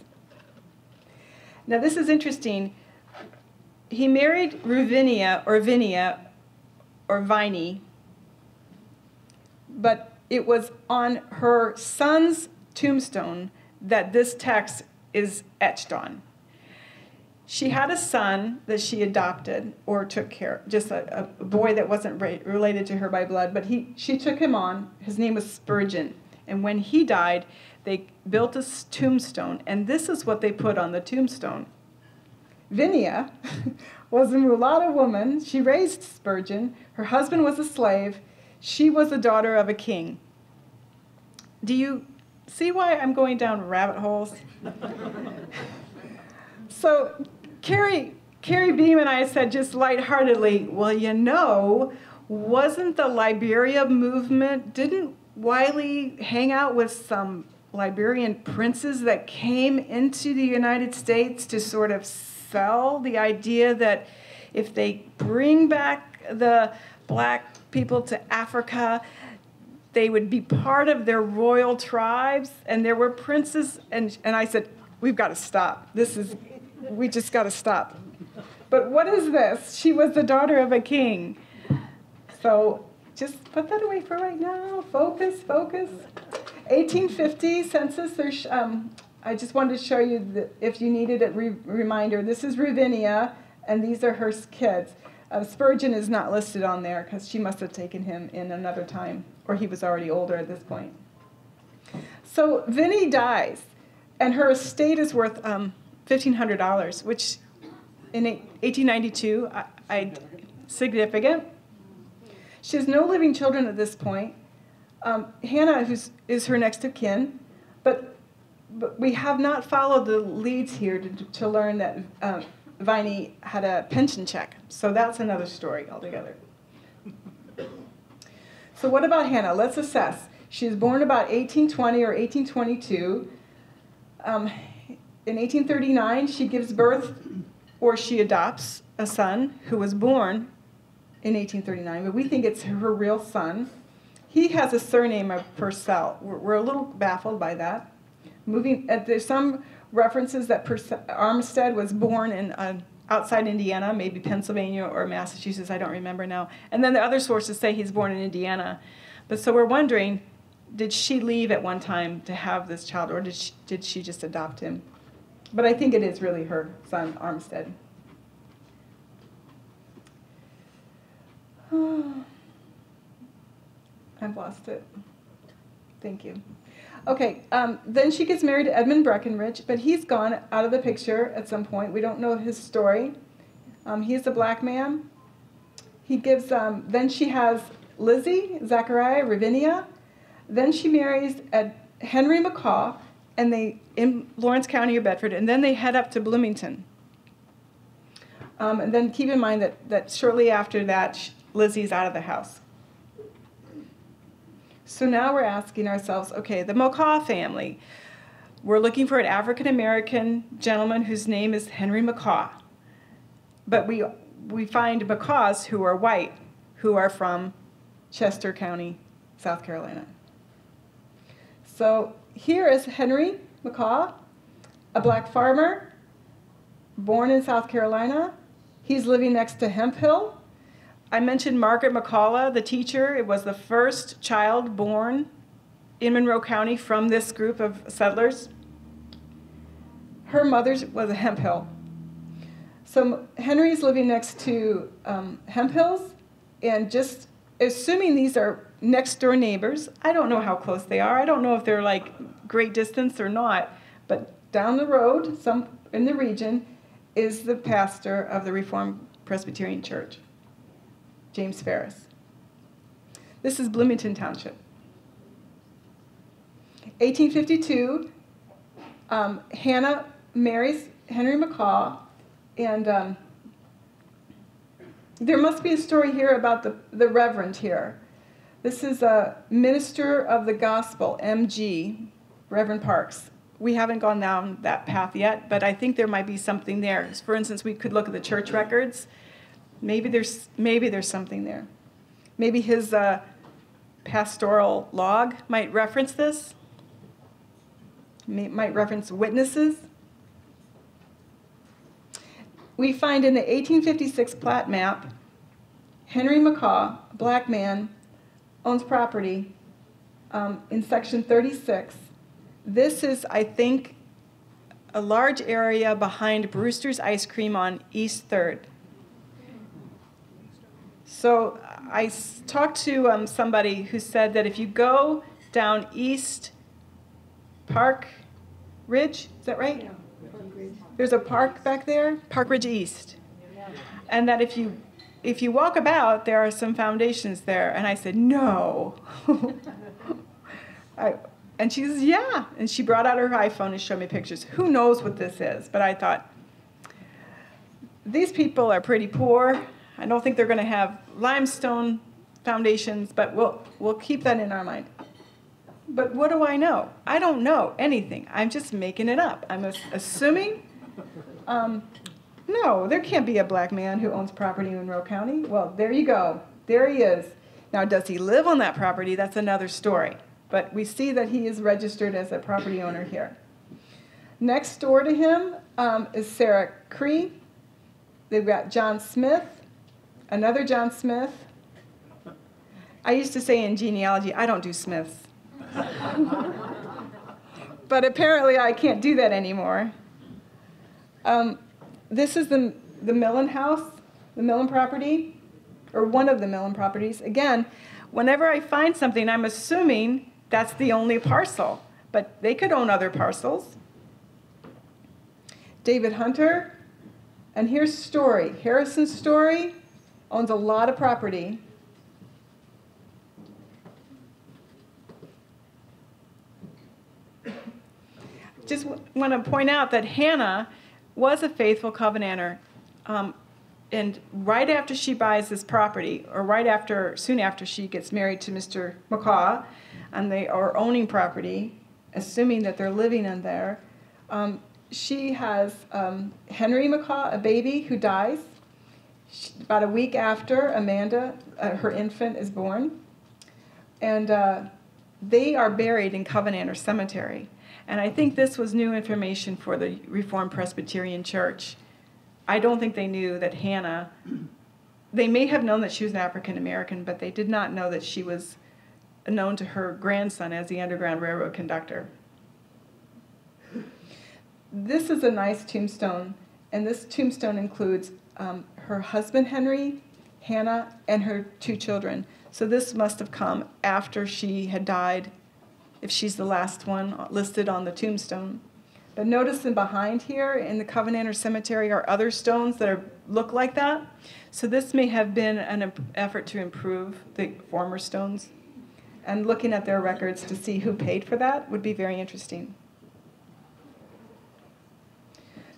[SPEAKER 8] Now this is interesting. He married Ruvinia or Vinia or Viney, but it was on her son's tombstone that this text is etched on. She had a son that she adopted or took care of, just a boy that wasn't related to her by blood, but she took him on. His name was Spurgeon. And when he died, they built a tombstone, and this is what they put on the tombstone. Vinia was a mulatto woman. She raised Spurgeon. Her husband was a slave. She was the daughter of a king. Do you see why I'm going down rabbit holes? So Carrie Beam and I said just lightheartedly, well, you know, wasn't the Liberia movement, didn't Wylie hang out with some Liberian princes that came into the United States to sort of sell the idea that if they bring back the black people to Africa, they would be part of their royal tribes? And there were princes, and I said, we've got to stop. We just got to stop. But what is this? She was the daughter of a king. So just put that away for right now. Focus, focus. 1850 census. There's, I just wanted to show you that if you needed a reminder, this is Ruvinia, and these are her kids. Spurgeon is not listed on there because she must have taken him in another time, or he was already older at this point. So Vinnie dies, and her estate is worth $1,500, which in 1892, significant. She has no living children at this point. Hannah is her next of kin, but we have not followed the leads here to learn that Viney had a pension check. So that's another story altogether. So what about Hannah? Let's assess. She was born about 1820 or 1822. In 1839, she gives birth, or she adopts a son who was born in 1839, but we think it's her real son. He has a surname of Purcell. We're a little baffled by that. There's some references that Armstead was born in outside Indiana, maybe Pennsylvania or Massachusetts, I don't remember now. And then the other sources say he's born in Indiana. But so we're wondering, did she leave at one time to have this child, or did she just adopt him? But I think it is really her son, Armstead. I've lost it. Thank you. Okay, then she gets married to Edmund Breckinridge, but he's gone out of the picture at some point. We don't know his story. He's a black man. He gives, then she has Lizzie, Zachariah, Ravinia. Then she marries Henry McCaw, and they in Lawrence County or Bedford, and then they head up to Bloomington. And then keep in mind that shortly after that, Lizzie's out of the house. So now we're asking ourselves, okay, the McCaw family. We're looking for an African-American gentleman whose name is Henry McCaw. But we find McCaws who are white, who are from Chester County, South Carolina. So here is Henry McCaw, a black farmer, born in South Carolina. He's living next to Hemp Hill. I mentioned Margaret McCullough, the teacher. It was the first child born in Monroe County from this group of settlers. Her mother was a Hemp Hill. So Henry's living next to Hemp Hills, and just assuming these are next door neighbors, I don't know how close they are. I don't know if they're like great distance or not, but down the road, some in the region, is the pastor of the Reformed Presbyterian Church, James Ferris. This is Bloomington Township. 1852, Hannah marries Henry McCaw, and there must be a story here about the reverend here. This is a minister of the gospel, MG, Reverend Parks. We haven't gone down that path yet, but I think there might be something there. For instance, we could look at the church records. Maybe there's something there. Maybe his pastoral log might reference this. Might reference witnesses. We find in the 1856 plat map, Henry McCaw, a black man, owns property in section 36. This is, I think, a large area behind Brewster's Ice Cream on East 3rd. So I talked to somebody who said that if you go down East Park Ridge, is that right? There's a park back there, Park Ridge East. And that if you walk about, there are some foundations there. And I said, no. And she says, yeah. And she brought out her iPhone and showed me pictures. Who knows what this is? But I thought, these people are pretty poor. I don't think they're going to have limestone foundations, but we'll keep that in our mind. But what do I know? I don't know anything. I'm just making it up. I'm assuming. No, there can't be a black man who owns property in Monroe County. Well, there you go. There he is. Now, does he live on that property? That's another story. But we see that he is registered as a property owner here. Next door to him is Sarah Cree. They've got John Smith, another John Smith. I used to say in genealogy, I don't do Smiths. But apparently I can't do that anymore. This is the Millen house, the Millen property, or one of the Millen properties. Again, whenever I find something, I'm assuming that's the only parcel, but they could own other parcels. David Hunter, and here's Story. Harrison Story owns a lot of property. Just want to point out that Hannah was a faithful covenanter. And right after she buys this property, or soon after she gets married to Mr. McCaw, and they are owning property, assuming that they're living in there, she has Henry McCaw, a baby who dies. About a week after Amanda, her infant, is born. And they are buried in Covenanter Cemetery. And I think this was new information for the Reformed Presbyterian Church. I don't think they knew that Hannah, they may have known that she was an African American, but they did not know that she was known to her grandson as the Underground Railroad conductor. This is a nice tombstone, and this tombstone includes her husband Henry, Hannah, and her 2 children. So this must have come after she had died, if she's the last one listed on the tombstone. But notice in behind here in the Covenanter Cemetery are other stones that look like that. So this may have been an effort to improve the former stones. And looking at their records to see who paid for that would be very interesting.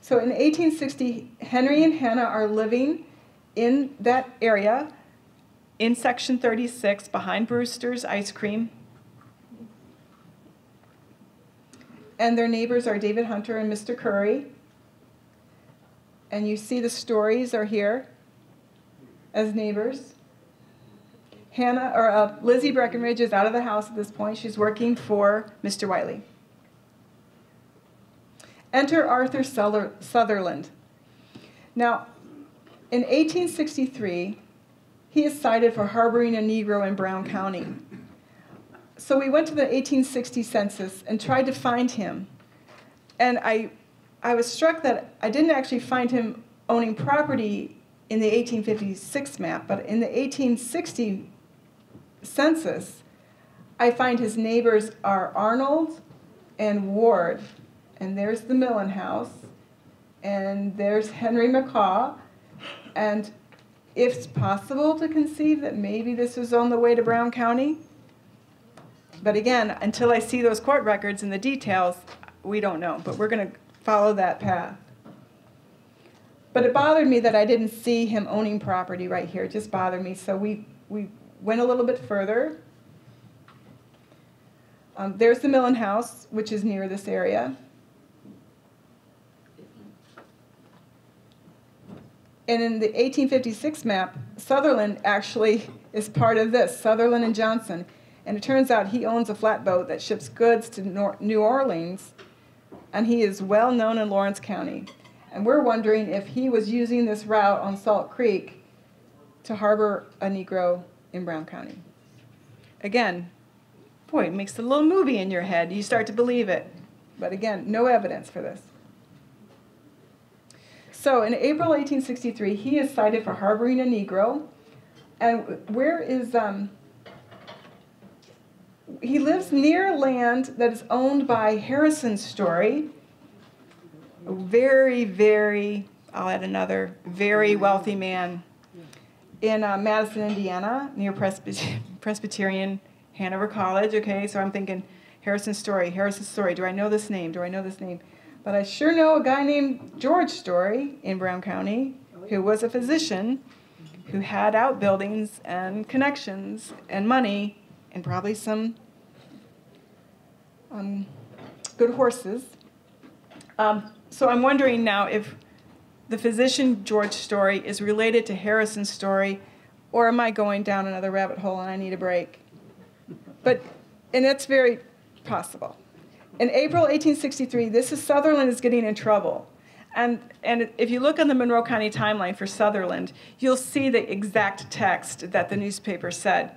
[SPEAKER 8] So in 1860, Henry and Hannah are living in that area in section 36 behind Brewster's Ice Cream. And their neighbors are David Hunter and Mr. Curry. And you see the Stories are here as neighbors. Lizzie Breckinridge is out of the house at this point. She's working for Mr. Wylie. Enter Arthur Sutherland. Now, in 1863, he is cited for harboring a Negro in Brown County. So we went to the 1860 census and tried to find him. And I was struck that I didn't actually find him owning property in the 1856 map, but in the 1860 census, I find his neighbors are Arnold and Ward. And there's the Millen House. And there's Henry McCaw. And if it's possible to conceive that maybe this was on the way to Brown County. But again, until I see those court records and the details, we don't know. But we're going to follow that path. But it bothered me that I didn't see him owning property right here. It just bothered me. So we went a little bit further. There's the Millen House, which is near this area. And in the 1856 map, Sutherland actually is part of this, Sutherland and Johnson. And it turns out he owns a flatboat that ships goods to New Orleans, and he is well known in Lawrence County. And we're wondering if he was using this route on Salt Creek to harbor a Negro in Brown County. Again, boy, it makes a little movie in your head. You start to believe it. But again, no evidence for this. So in April 1863, he is cited for harboring a Negro. And where is, he lives near land that is owned by Harrison Story, a very, very, I'll add another, very wealthy man in Madison, Indiana, near Presbyterian Hanover College. Okay, so I'm thinking Harrison Story. Do I know this name? But I sure know a guy named George Story in Brown County who was a physician who had outbuildings and connections and money and probably some good horses. So I'm wondering now if the physician George Story is related to Harrison Story, or am I going down another rabbit hole and I need a break? And it's very possible. In April 1863, this is Sutherland is getting in trouble. And if you look on the Monroe County timeline for Sutherland, you'll see the exact text that the newspaper said.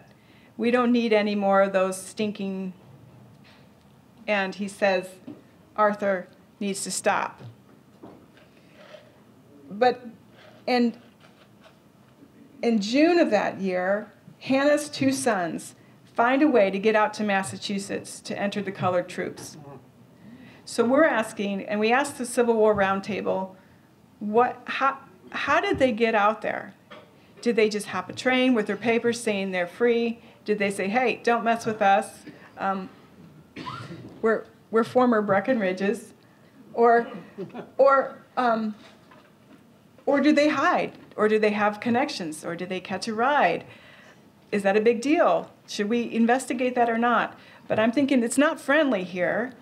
[SPEAKER 8] We don't need any more of those stinking, and he says, Arthur needs to stop. But in June of that year, Hannah's two sons find a way to get out to Massachusetts to enter the colored troops. So we're asking, and we asked the Civil War Roundtable, how did they get out there? Did they just hop a train with their papers saying they're free? Did they say, hey, don't mess with us? We're former Breckinridges. Or do they hide? Or do they have connections? Or did they catch a ride? Is that a big deal? Should we investigate that or not? But I'm thinking it's not friendly here,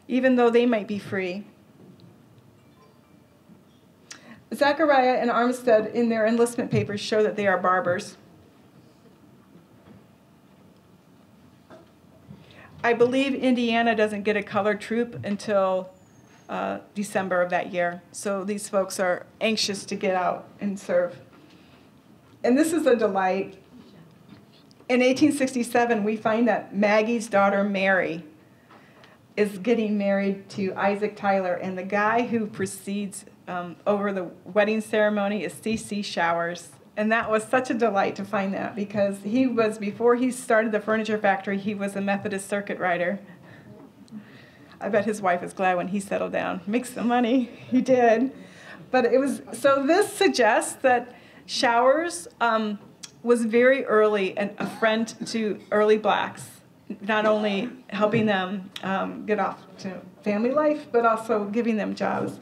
[SPEAKER 8] even though they might be free. Zachariah and Armstead in their enlistment papers show that they are barbers. I believe Indiana doesn't get a colored troop until December of that year. So these folks are anxious to get out and serve. And this is a delight. In 1867, we find that Maggie's daughter, Mary, is getting married to Isaac Tyler, and the guy who presides over the wedding ceremony is C.C. Showers. And that was such a delight to find that, because he was, before he started the furniture factory, he was a Methodist circuit rider. I bet his wife was glad when he settled down. Make some money. He did. But it was, so this suggests that Showers was very early and a friend to early blacks, not only helping them get off to family life, but also giving them jobs.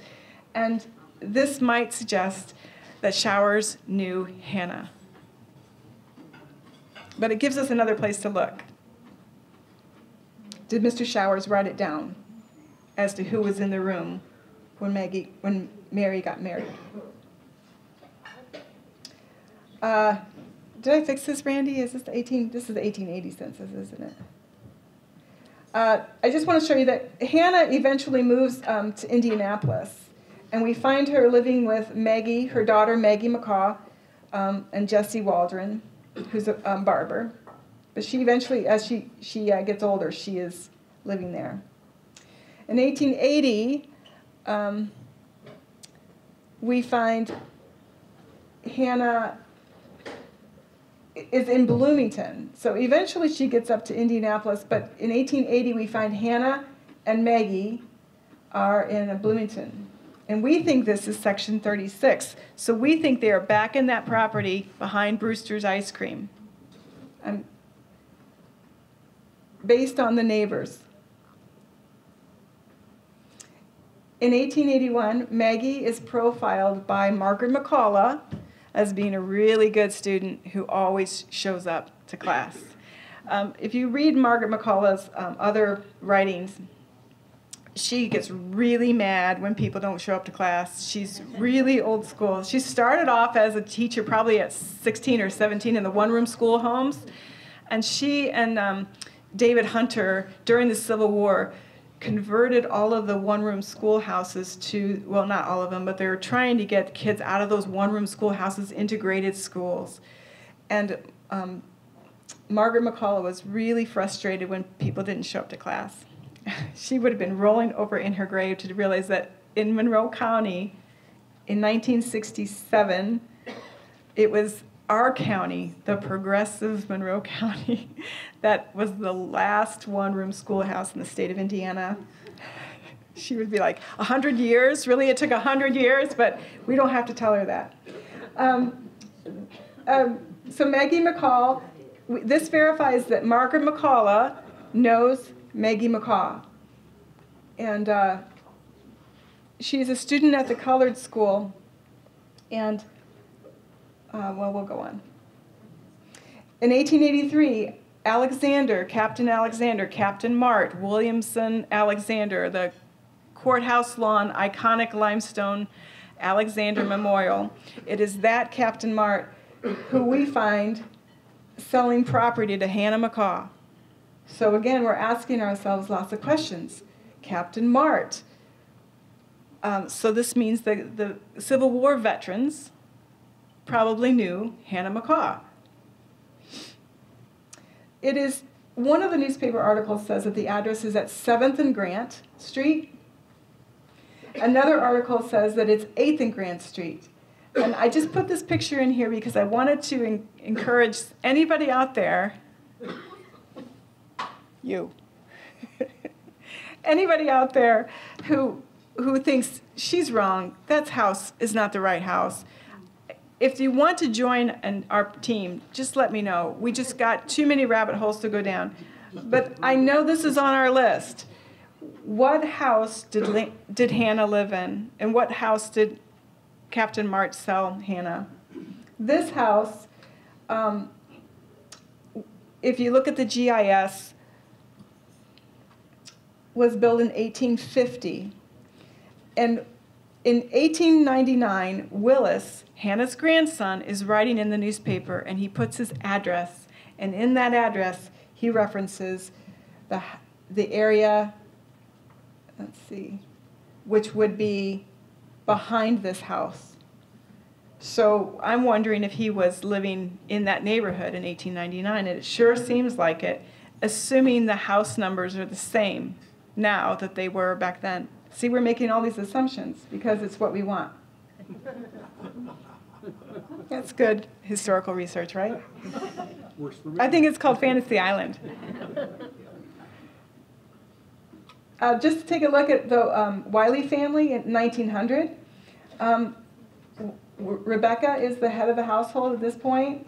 [SPEAKER 8] And this might suggest that Showers knew Hannah. But it gives us another place to look. Did Mr. Showers write it down as to who was in the room when Mary got married? Did I fix this, Randy? Is this the 1880 census, isn't it? I just want to show you that Hannah eventually moves to Indianapolis. And we find her living with Maggie, her daughter Maggie McCaw, and Jesse Waldron, who's a barber. But she eventually, as she gets older, she is living there. In 1880, we find Hannah is in Bloomington. So eventually she gets up to Indianapolis, but in 1880 we find Hannah and Maggie are in Bloomington. And we think this is section 36. So we think they are back in that property behind Brewster's Ice Cream. Based on the neighbors. In 1881, Maggie is profiled by Margaret McCullough as being a really good student who always shows up to class. If you read Margaret McCullough's other writings, she gets really mad when people don't show up to class. She's really old school. She started off as a teacher probably at 16 or 17 in the one-room school homes. And she and David Hunter, during the Civil War, converted all of the one-room schoolhouses to, well, not all of them, but they were trying to get kids out of those one-room schoolhouses into graded schools. And Margaret McCullough was really frustrated when people didn't show up to class. She would have been rolling over in her grave to realize that in Monroe County, in 1967, it was our county, the progressive Monroe County, that was the last one-room schoolhouse in the state of Indiana. She would be like, 100 years? Really, it took 100 years? But we don't have to tell her that. So Maggie McCall, this verifies that Margaret McCullough knows Maggie McCaw. And she's a student at the colored school. And, well, we'll go on. In 1883, Captain Mart, Williamson Alexander, the courthouse lawn iconic limestone Alexander Memorial. It is that Captain Mart who we find selling property to Hannah McCaw. So again, we're asking ourselves lots of questions. Captain Mart. So this means the Civil War veterans probably knew Hannah McCaw. It is, one of the newspaper articles says that the address is at 7th and Grant Street. Another article says that it's 8th and Grant Street. And I just put this picture in here because I wanted to encourage anybody out there, you, anybody out there who thinks she's wrong, that house is not the right house. If you want to join our team, just let me know. We just got too many rabbit holes to go down. But I know this is on our list. What house did Hannah live in? And what house did Captain Mart sell Hannah? This house, if you look at the GIS, was built in 1850. And in 1899, Willis, Hannah's grandson, is writing in the newspaper, and he puts his address. And in that address, he references the area, let's see, which would be behind this house. So I'm wondering if he was living in that neighborhood in 1899, and it sure seems like it, assuming the house numbers are the same now that they were back then. See, we're making all these assumptions because it's what we want. That's good historical research, right? I think it's called Fantasy Island. Just to take a look at the Wylie family in 1900. Rebecca is the head of the household at this point.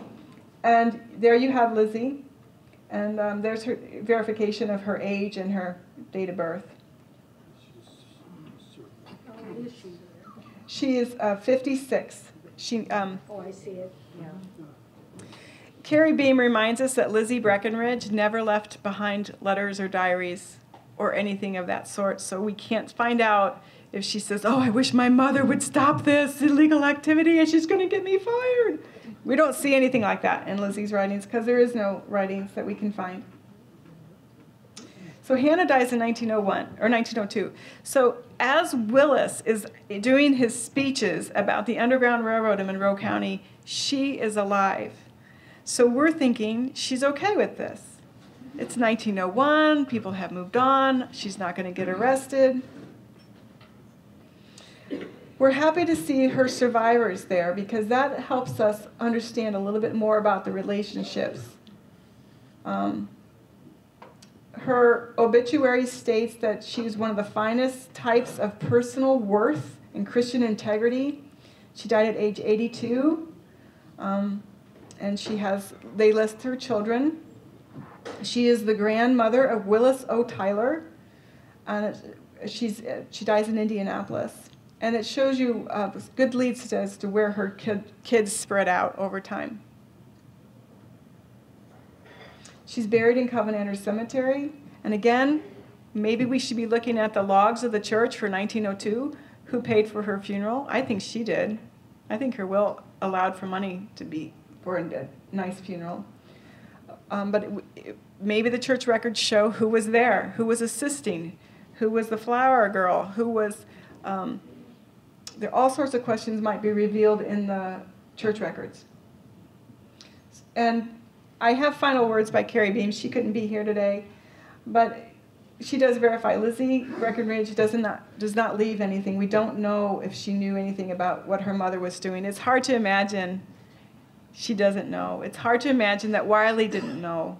[SPEAKER 8] And there you have Lizzie. And there's her verification of her age and her date of birth. She is 56.
[SPEAKER 5] Oh, I see it, yeah.
[SPEAKER 8] Carrie Beam reminds us that Lizzie Breckinridge never left behind letters or diaries or anything of that sort, so we can't find out if she says, oh, I wish my mother would stop this illegal activity and she's going to get me fired. We don't see anything like that in Lizzie's writings because there is no writings that we can find. So Hannah dies in 1901 or 1902. So as Willis is doing his speeches about the Underground Railroad in Monroe County, she is alive. So we're thinking she's okay with this. It's 1901, people have moved on, she's not going to get arrested. We're happy to see her survivors there because that helps us understand a little bit more about the relationships. Her obituary states that she's one of the finest types of personal worth and Christian integrity. She died at age 82, and they list her children. She is the grandmother of Willis O. Tyler, and she dies in Indianapolis. And it shows you good leads as to where her kids spread out over time. She's buried in Covenanter Cemetery. And again, maybe we should be looking at the logs of the church for 1902. Who paid for her funeral? I think she did. I think her will allowed for money for a nice funeral. But maybe the church records show who was there, who was assisting, who was the flower girl, who was... there all sorts of questions might be revealed in the church records. And I have final words by Carrie Beam. She couldn't be here today, but she does verify. Lizzie Breckinridge does not leave anything. We don't know if she knew anything about what her mother was doing. It's hard to imagine she doesn't know. It's hard to imagine that Wylie didn't know.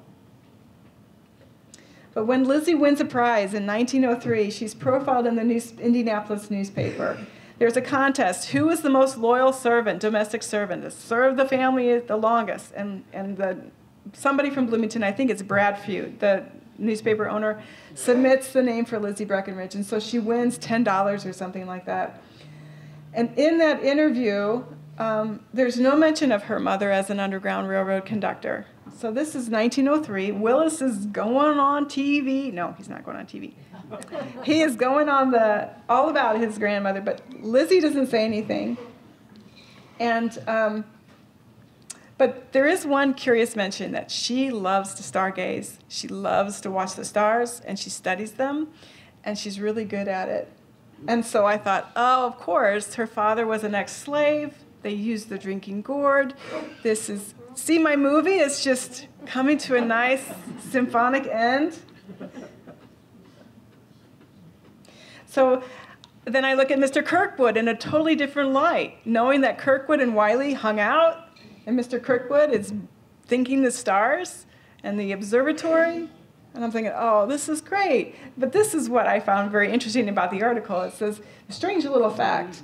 [SPEAKER 8] But when Lizzie wins a prize in 1903, she's profiled in the Indianapolis newspaper. There's a contest. Who is the most loyal servant, domestic servant, to serve the family the longest? And somebody from Bloomington, I think it's Brad Feud, the newspaper owner, submits the name for Lizzie Breckinridge. And so she wins $10 or something like that. And in that interview, there's no mention of her mother as an Underground Railroad conductor. So this is 1903. Willis is going on TV. No, he's not going on TV. He is going on all about his grandmother, but Lizzie doesn't say anything. And but there is one curious mention that she loves to stargaze. She loves to watch the stars, and she studies them, and she's really good at it. And so I thought, oh, of course, her father was an ex-slave. They used the drinking gourd. See, my movie is just coming to a nice symphonic end. So then I look at Mr. Kirkwood in a totally different light, knowing that Kirkwood and Wylie hung out, and Mr. Kirkwood is thinking the stars and the observatory. And I'm thinking, oh, this is great. But this is what I found very interesting about the article. It says, a strange little fact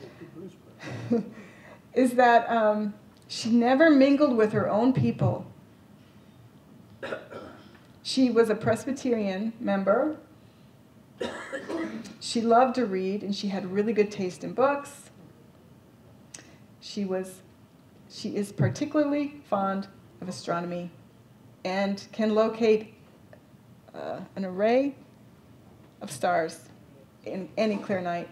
[SPEAKER 8] is that she never mingled with her own people. She was a Presbyterian member. She loved to read, and she had really good taste in books. She is particularly fond of astronomy and can locate an array of stars in any clear night.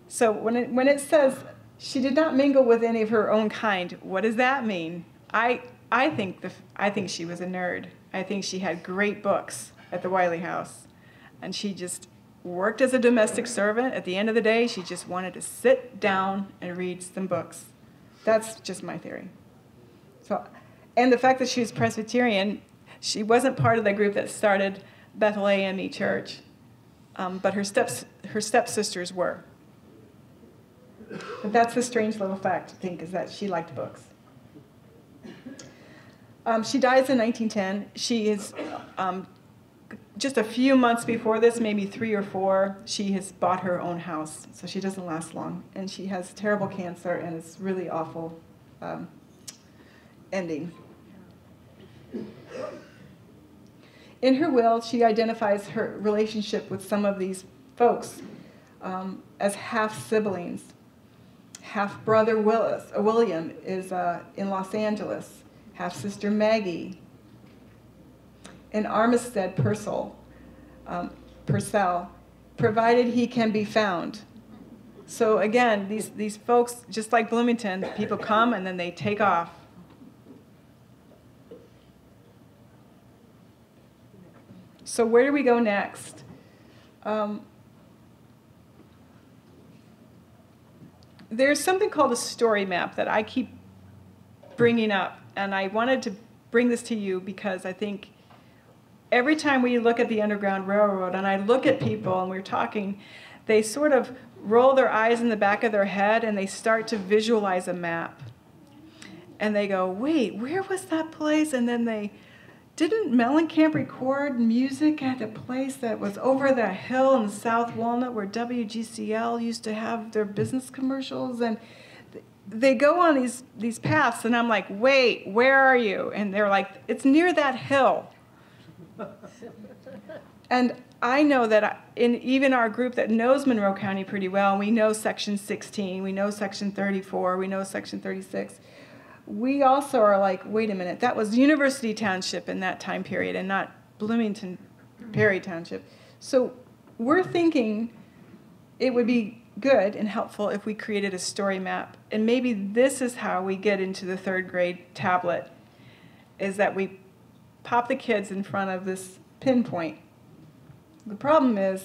[SPEAKER 8] So when it says she did not mingle with any of her own kind, what does that mean? I think she was a nerd. I think she had great books at the Wylie House, and she just worked as a domestic servant. At the end of the day, she just wanted to sit down and read some books. That's just my theory. So, and the fact that she was Presbyterian, she wasn't part of the group that started Bethel AME Church, but her stepsisters were. But that's a strange little fact, I think, is that she liked books. She dies in 1910. She is just a few months before this, maybe 3 or 4, she has bought her own house, so she doesn't last long. And she has terrible cancer, and it's really awful ending. In her will, she identifies her relationship with some of these folks as half-siblings. Half-brother William is in Los Angeles. Half-sister Maggie. And Armistead Purcell, provided he can be found. So again, these folks, just like Bloomington, people come and then they take off. So where do we go next? There's something called a story map that I keep bringing up, and I wanted to bring this to you because I think every time we look at the Underground Railroad and I look at people and we're talking, they sort of roll their eyes in the back of their head and they start to visualize a map. And they go, wait, where was that place? And then didn't Mellencamp record music at a place that was over the hill in South Walnut where WGCL used to have their business commercials? And they go on these paths, and I'm like, wait, where are you? And they're like, it's near that hill. And I know that in even our group that knows Monroe County pretty well, we know Section 16, we know Section 34, we know Section 36, we also are like, wait a minute, that was University Township in that time period and not Bloomington Perry Township. So we're thinking it would be good and helpful if we created a story map. And maybe this is how we get into the 3rd grade tablet, is that we pop the kids in front of this pinpoint. The problem is,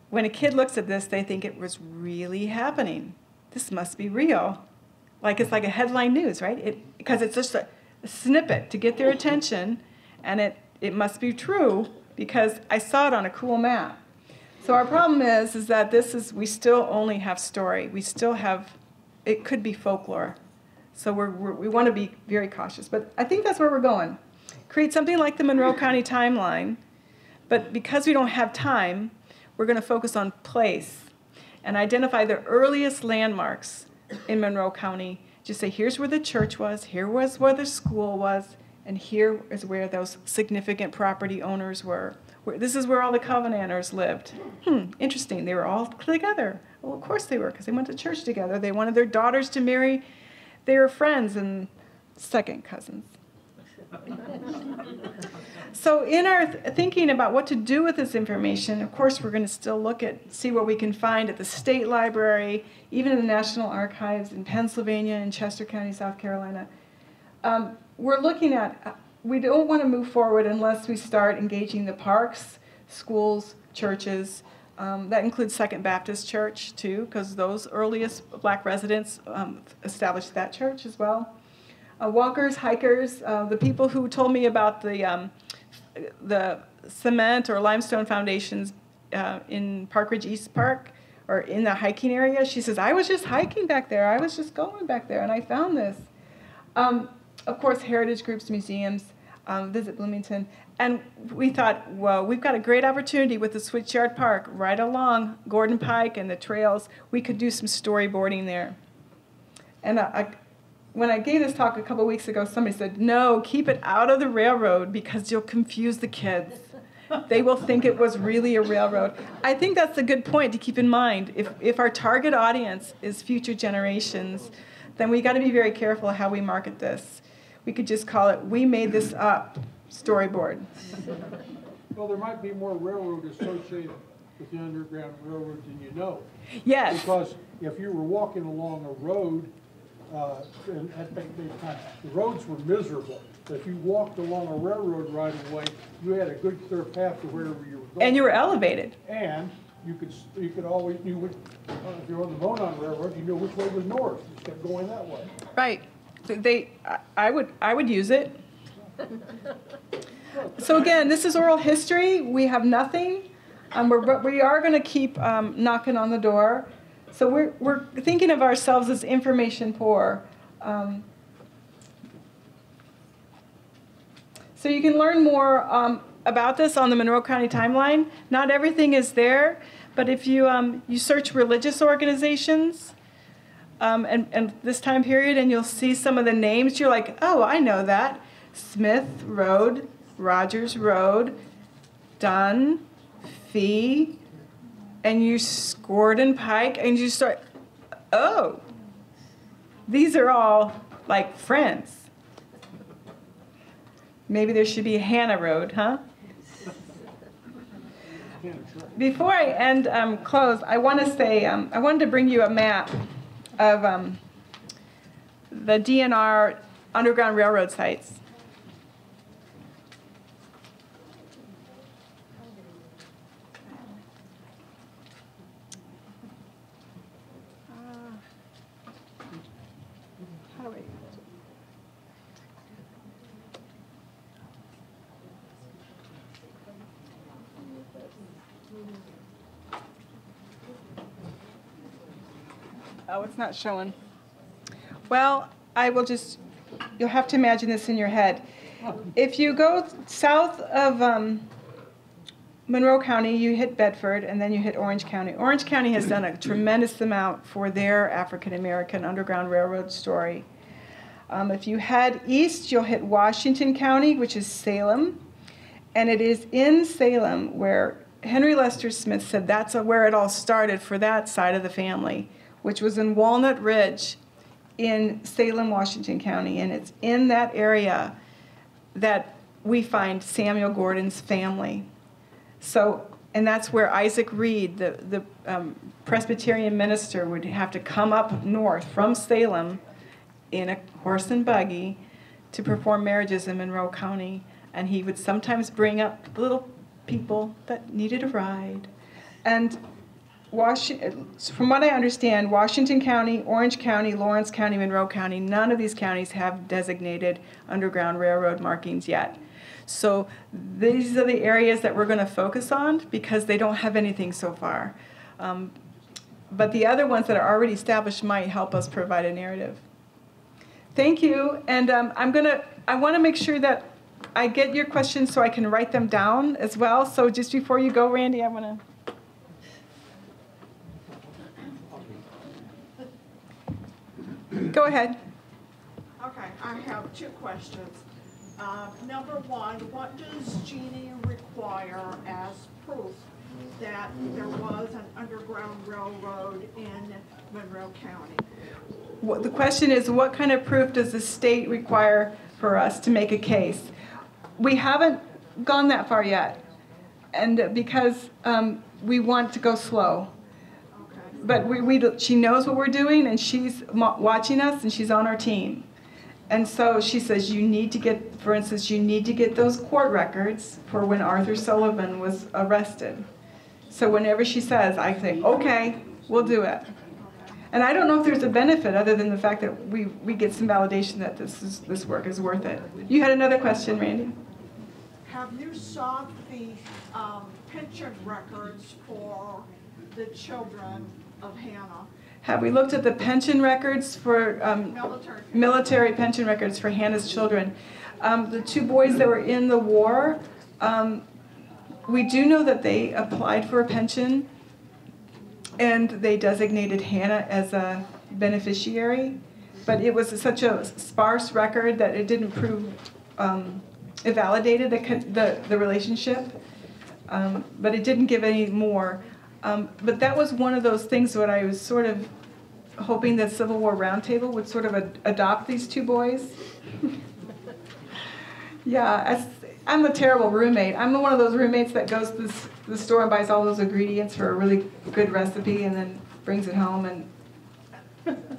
[SPEAKER 8] when a kid looks at this, they think it was really happening. This must be real. Like it's like a headline news, right? Because it's just a snippet to get their attention, and it must be true because I saw it on a cool map. So our problem is that we still only have story. We still have, it could be folklore. So we want to be very cautious. But I think that's where we're going. Create something like the Monroe County timeline, but because we don't have time, we're going to focus on place and identify the earliest landmarks in Monroe County. Just say, here's where the church was, here was where the school was, and here is where those significant property owners were. This is where all the Covenanters lived. Interesting, they were all together. Well, of course they were, because they went to church together. They wanted their daughters to marry their friends and second cousins. So in our thinking about what to do with this information, of course we're going to still see what we can find at the State Library, even in the National Archives in Pennsylvania and Chester County, South Carolina. We're looking at, we don't want to move forward unless we start engaging the parks, schools, churches. That includes Second Baptist Church too, because those earliest black residents established that church as well. Walkers, hikers, the people who told me about the cement or limestone foundations in Park Ridge East Park, or in the hiking area. She says, I was just hiking back there. I was just going back there, and I found this. Of course, heritage groups, museums, Visit Bloomington. And we thought, well, we've got a great opportunity with the Switchyard Park right along Gordon Pike and the trails. We could do some storyboarding there. And when I gave this talk a couple weeks ago, somebody said, no, keep it out of the railroad because you'll confuse the kids. They will think it was really a railroad. I think that's a good point to keep in mind. If our target audience is future generations, then we got to be very careful how we market this. We could just call it, we made this up, storyboard.
[SPEAKER 6] Well, there might be more railroad associated with the Underground Railroad than you know.
[SPEAKER 8] Yes.
[SPEAKER 6] Because if you were walking along a road, and at that time, the roads were miserable. So if you walked along a railroad right away, you had a good clear path to wherever you were going.
[SPEAKER 8] And you were elevated.
[SPEAKER 6] And you could always, if you're on the Monon Railroad, you knew which way was north. You just kept going that way.
[SPEAKER 8] Right. I would use it. So again, this is oral history. We have nothing, but we are going to keep knocking on the door. So we're thinking of ourselves as information poor. So you can learn more about this on the Monroe County timeline. Not everything is there, but if you search religious organizations and this time period, and you'll see some of the names, you're like, oh, I know that. Smith Road, Rogers Road, Dunn, Fee, and you Gordon Pike, and you start, oh, these are all like friends. Maybe there should be a Hannah Road, huh? Before I end close, I want to say I wanted to bring you a map of the DNR Underground Railroad sites. Oh, it's not showing. Well, I will just, you'll have to imagine this in your head. If you go south of Monroe County, you hit Bedford, and then you hit Orange County. Orange County has done a tremendous amount for their African-American Underground Railroad story. If you head east, you'll hit Washington County, which is Salem. And it is in Salem where Henry Lester Smith said that's where it all started for that side of the family, which was in Walnut Ridge in Salem, Washington County. And it's in that area that we find Samuel Gordon's family. So, and that's where Isaac Reed, the Presbyterian minister, would have to come up north from Salem in a horse and buggy to perform marriages in Monroe County. And he would sometimes bring up little people that needed a ride. And from what I understand, Washington County, Orange County, Lawrence County, Monroe County, none of these counties have designated Underground Railroad markings yet. So these are the areas that we're going to focus on because they don't have anything so far. But the other ones that are already established might help us provide a narrative. Thank you, and I want to make sure that I get your questions so I can write them down as well. So just before you go, Randy, I want to go ahead.
[SPEAKER 7] Okay, I have two questions. Number one, what does Jeannie require as proof that there was an Underground Railroad in Monroe County?
[SPEAKER 8] The question is, what kind of proof does the state require for us to make a case? We haven't gone that far yet, and because we want to go slow.
[SPEAKER 7] Okay.
[SPEAKER 8] But she knows what we're doing, and she's watching us, and she's on our team. And so she says, you need to get, for instance, you need to get those court records for when Arthur Sullivan was arrested. So whenever she says, I say, okay, we'll do it. And I don't know if there's a benefit other than the fact that we get some validation that this work is worth it. You had another question, Randy?
[SPEAKER 7] Have you sought the pension records for the children of Hannah?
[SPEAKER 8] Have we looked at the pension records for military pension records for Hannah's children? The two boys that were in the war, we do know that they applied for a pension and they designated Hannah as a beneficiary, but it was such a sparse record that it didn't prove, it validated the relationship, but it didn't give any more. But that was one of those things that I was sort of hoping that Civil War Roundtable would sort of adopt these two boys. Yeah, I'm a terrible roommate. I'm one of those roommates that goes to the store and buys all those ingredients for a really good recipe and then brings it home and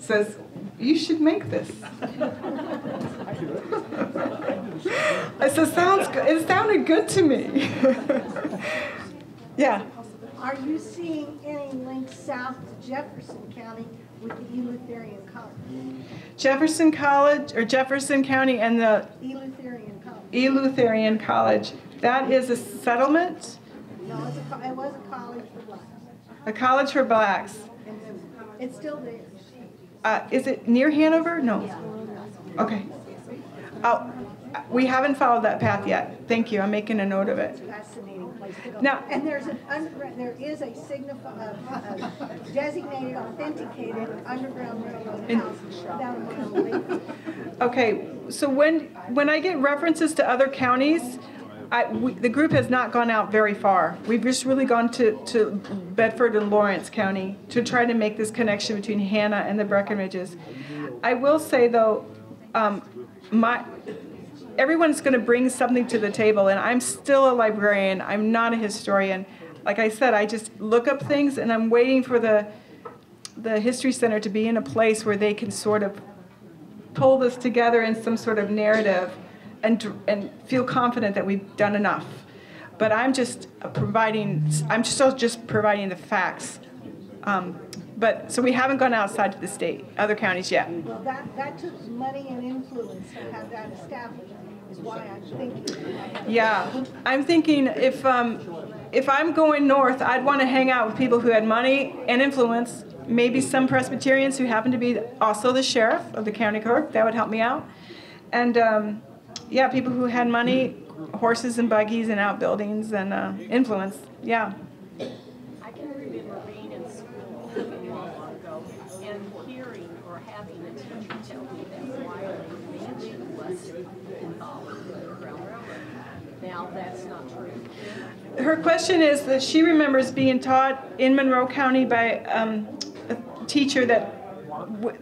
[SPEAKER 8] says, you should make this. I said, sounds good. It sounded good to me. Yeah.
[SPEAKER 5] Are you seeing any links south to Jefferson County with the Eleutherian College?
[SPEAKER 8] Jefferson College, or Jefferson County and the
[SPEAKER 5] Eleutherian College.
[SPEAKER 8] Eleutherian College. That is a settlement?
[SPEAKER 5] No, it was a college for blacks.
[SPEAKER 8] A college for blacks.
[SPEAKER 5] It's still there.
[SPEAKER 8] Is it near Hanover? No.
[SPEAKER 5] Yeah.
[SPEAKER 8] Okay. We haven't followed that path yet. Thank you. I'm making a note of it.
[SPEAKER 5] Fascinating place to go.
[SPEAKER 8] Now,
[SPEAKER 5] and there is a designated, authenticated Underground Railroad house down in Monroe.
[SPEAKER 8] okay, so when I get references to other counties, the group has not gone out very far. We've just really gone to Bedford and Lawrence County to try to make this connection between Hannah and the Breckinridges. I will say, though, everyone's going to bring something to the table, and I'm still a librarian. I'm not a historian. Like I said, I just look up things, and I'm waiting for the History Center to be in a place where they can sort of pull this together in some sort of narrative and feel confident that we've done enough. But I'm still just providing the facts. But so we haven't gone outside to the state, other counties yet.
[SPEAKER 5] Well, that took money and influence to have that established, is why I'm thinking.
[SPEAKER 8] Yeah, I'm thinking if if I'm going north, I'd want to hang out with people who had money and influence, maybe some Presbyterians who happen to be also the sheriff of the county clerk. That would help me out. And yeah, people who had money, horses and buggies and outbuildings and influence. Yeah.
[SPEAKER 9] I can remember being in school a while ago and hearing or having a teacher tell me that Wylie Mansion was involved in the Underground Railroad. Now, that's not true.
[SPEAKER 8] Her question is that she remembers being taught in Monroe County by a teacher that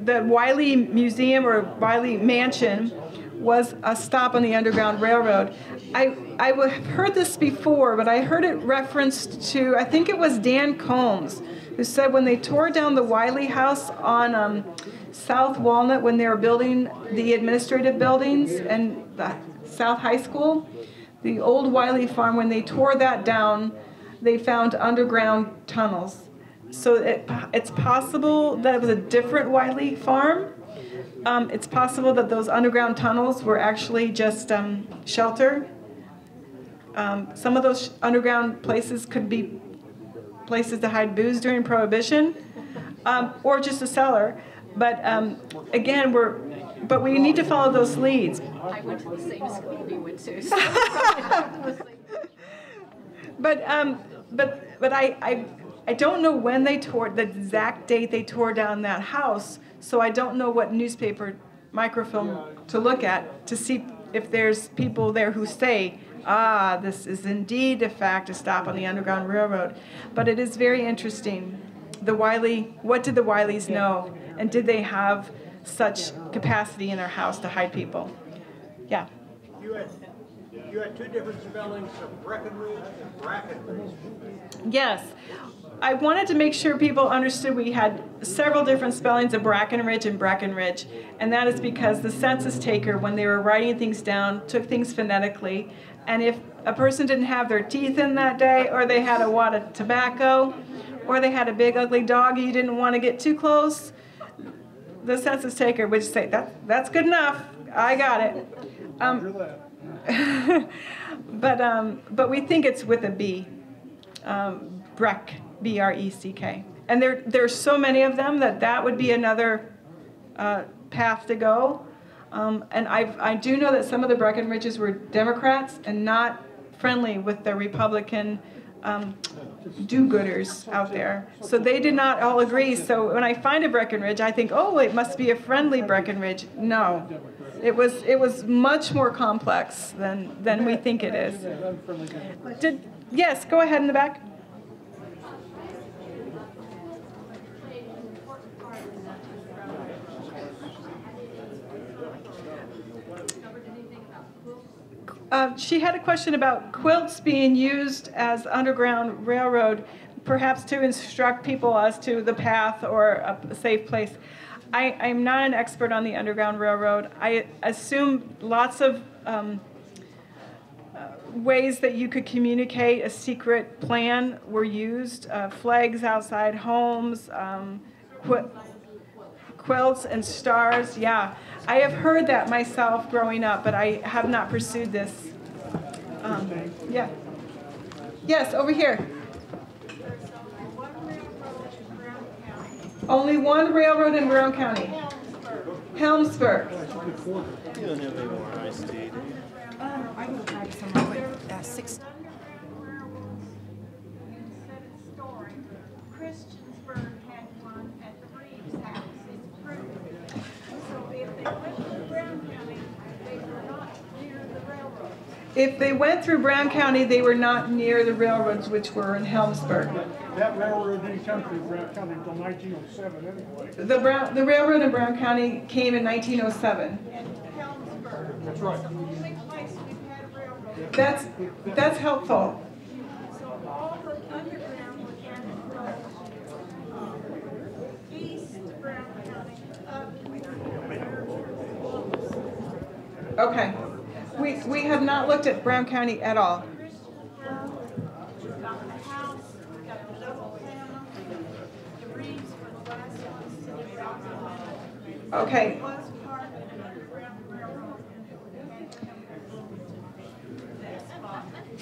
[SPEAKER 8] the Wylie Museum or Wylie Mansion was a stop on the Underground Railroad. I have heard this before, but I heard it referenced to, I think it was Dan Combs, who said when they tore down the Wylie House on South Walnut, when they were building the administrative buildings and the South High School, the old Wylie farm, when they tore that down, they found underground tunnels. So it's possible that it was a different Wylie farm. It's possible that those underground tunnels were actually just shelter. Some of those underground places could be places to hide booze during Prohibition, or just a cellar. But again, we need to follow those leads.
[SPEAKER 9] I went to the same school he went to. So
[SPEAKER 8] but I don't know when they tore, the exact date they tore down that house, so I don't know what newspaper microfilm to look at to see if there's people there who say, this is indeed a fact, a stop on the Underground Railroad. But it is very interesting. What did the Wylies know? And did they have such capacity in their house to hide people? Yeah.
[SPEAKER 4] You had two different spellings of Breckinridge and Brackenridge.
[SPEAKER 8] Yes. I wanted to make sure people understood we had several different spellings of Brackenridge and Breckinridge, and that is because the census taker, when they were writing things down, took things phonetically, and if a person didn't have their teeth in that day, or they had a wad of tobacco, or they had a big ugly dog you didn't want to get too close, the census taker would say, that's good enough, I got it. But we think it's with a B, Breck, B-R-E-C-K. And there's so many of them that would be another path to go. And I do know that some of the Breckenridges were Democrats and not friendly with the Republican do-gooders out there. So they did not all agree. So when I find a Breckenridge, I think, oh, it must be a friendly Breckenridge. No. It was much more complex than we think it is. Yes, go ahead in the back. She had a question about quilts being used as Underground Railroad, perhaps to instruct people as to the path or a safe place. I'm not an expert on the Underground Railroad. I assume lots of ways that you could communicate a secret plan were used. Flags outside homes, quilts and stars, yeah. I have heard that myself growing up, but I have not pursued this. Yeah. Yes, over here. Only one railroad in Brown County. Helmsburg.
[SPEAKER 10] You don't have any more iced tea, do you?
[SPEAKER 9] I can grab some real quick. 6.
[SPEAKER 5] Christiansburg had one at the Reeves house. It's proved. So if they went to Brown County, they were not near the railroad.
[SPEAKER 8] If they went through Brown County, they were not near the railroads, which were in Helmsburg.
[SPEAKER 6] That railroad didn't come through Brown County until 1907 anyway.
[SPEAKER 8] The railroad in Brown County came in 1907.
[SPEAKER 6] That's right.
[SPEAKER 8] That's helpful.
[SPEAKER 5] So all the underground was from east Brown County up to
[SPEAKER 8] Okay. We have not looked at Brown County at all. Okay.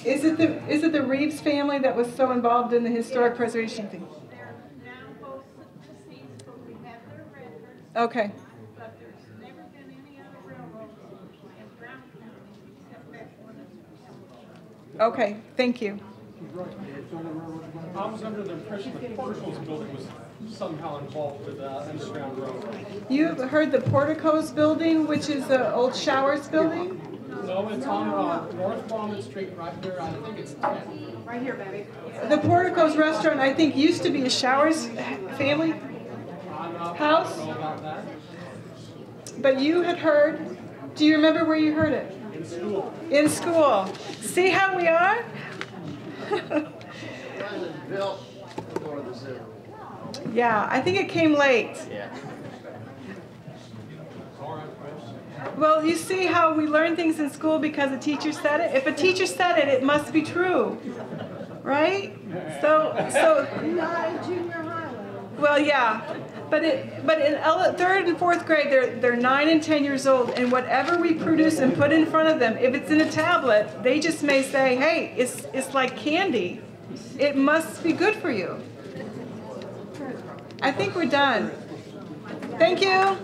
[SPEAKER 8] Is it the Reeves family that was so involved in the historic preservation thing?
[SPEAKER 7] They're now both deceased, but we have their records,
[SPEAKER 8] Okay.
[SPEAKER 7] but there's never been any other railroads in Brown County except Breckinridge.
[SPEAKER 8] Okay, thank you.
[SPEAKER 11] I was under the impression the Porticos building was somehow involved with Underground Road.
[SPEAKER 8] You have heard the Porticos building, which is the old Showers building?
[SPEAKER 11] No, it's on North Bowman Street right there. I think it's 10.
[SPEAKER 5] Right here, baby.
[SPEAKER 8] The Porticos restaurant, I think, used to be a Showers family
[SPEAKER 11] I'm not
[SPEAKER 8] house,
[SPEAKER 11] sure about that.
[SPEAKER 8] but you had heard. Do you remember where you heard it?
[SPEAKER 11] In school.
[SPEAKER 8] In school. See how we are? Yeah, I think it came late.
[SPEAKER 10] Yeah.
[SPEAKER 8] Well, you see how we learn things in school because a teacher said it? If a teacher said it, it must be true. Right? So
[SPEAKER 5] Not a junior high level.
[SPEAKER 8] well, yeah. But in third and fourth grade, they're 9 and 10 years old, and whatever we produce and put in front of them, if it's in a tablet, they just may say, "Hey, it's like candy. It must be good for you." I think we're done. Thank you.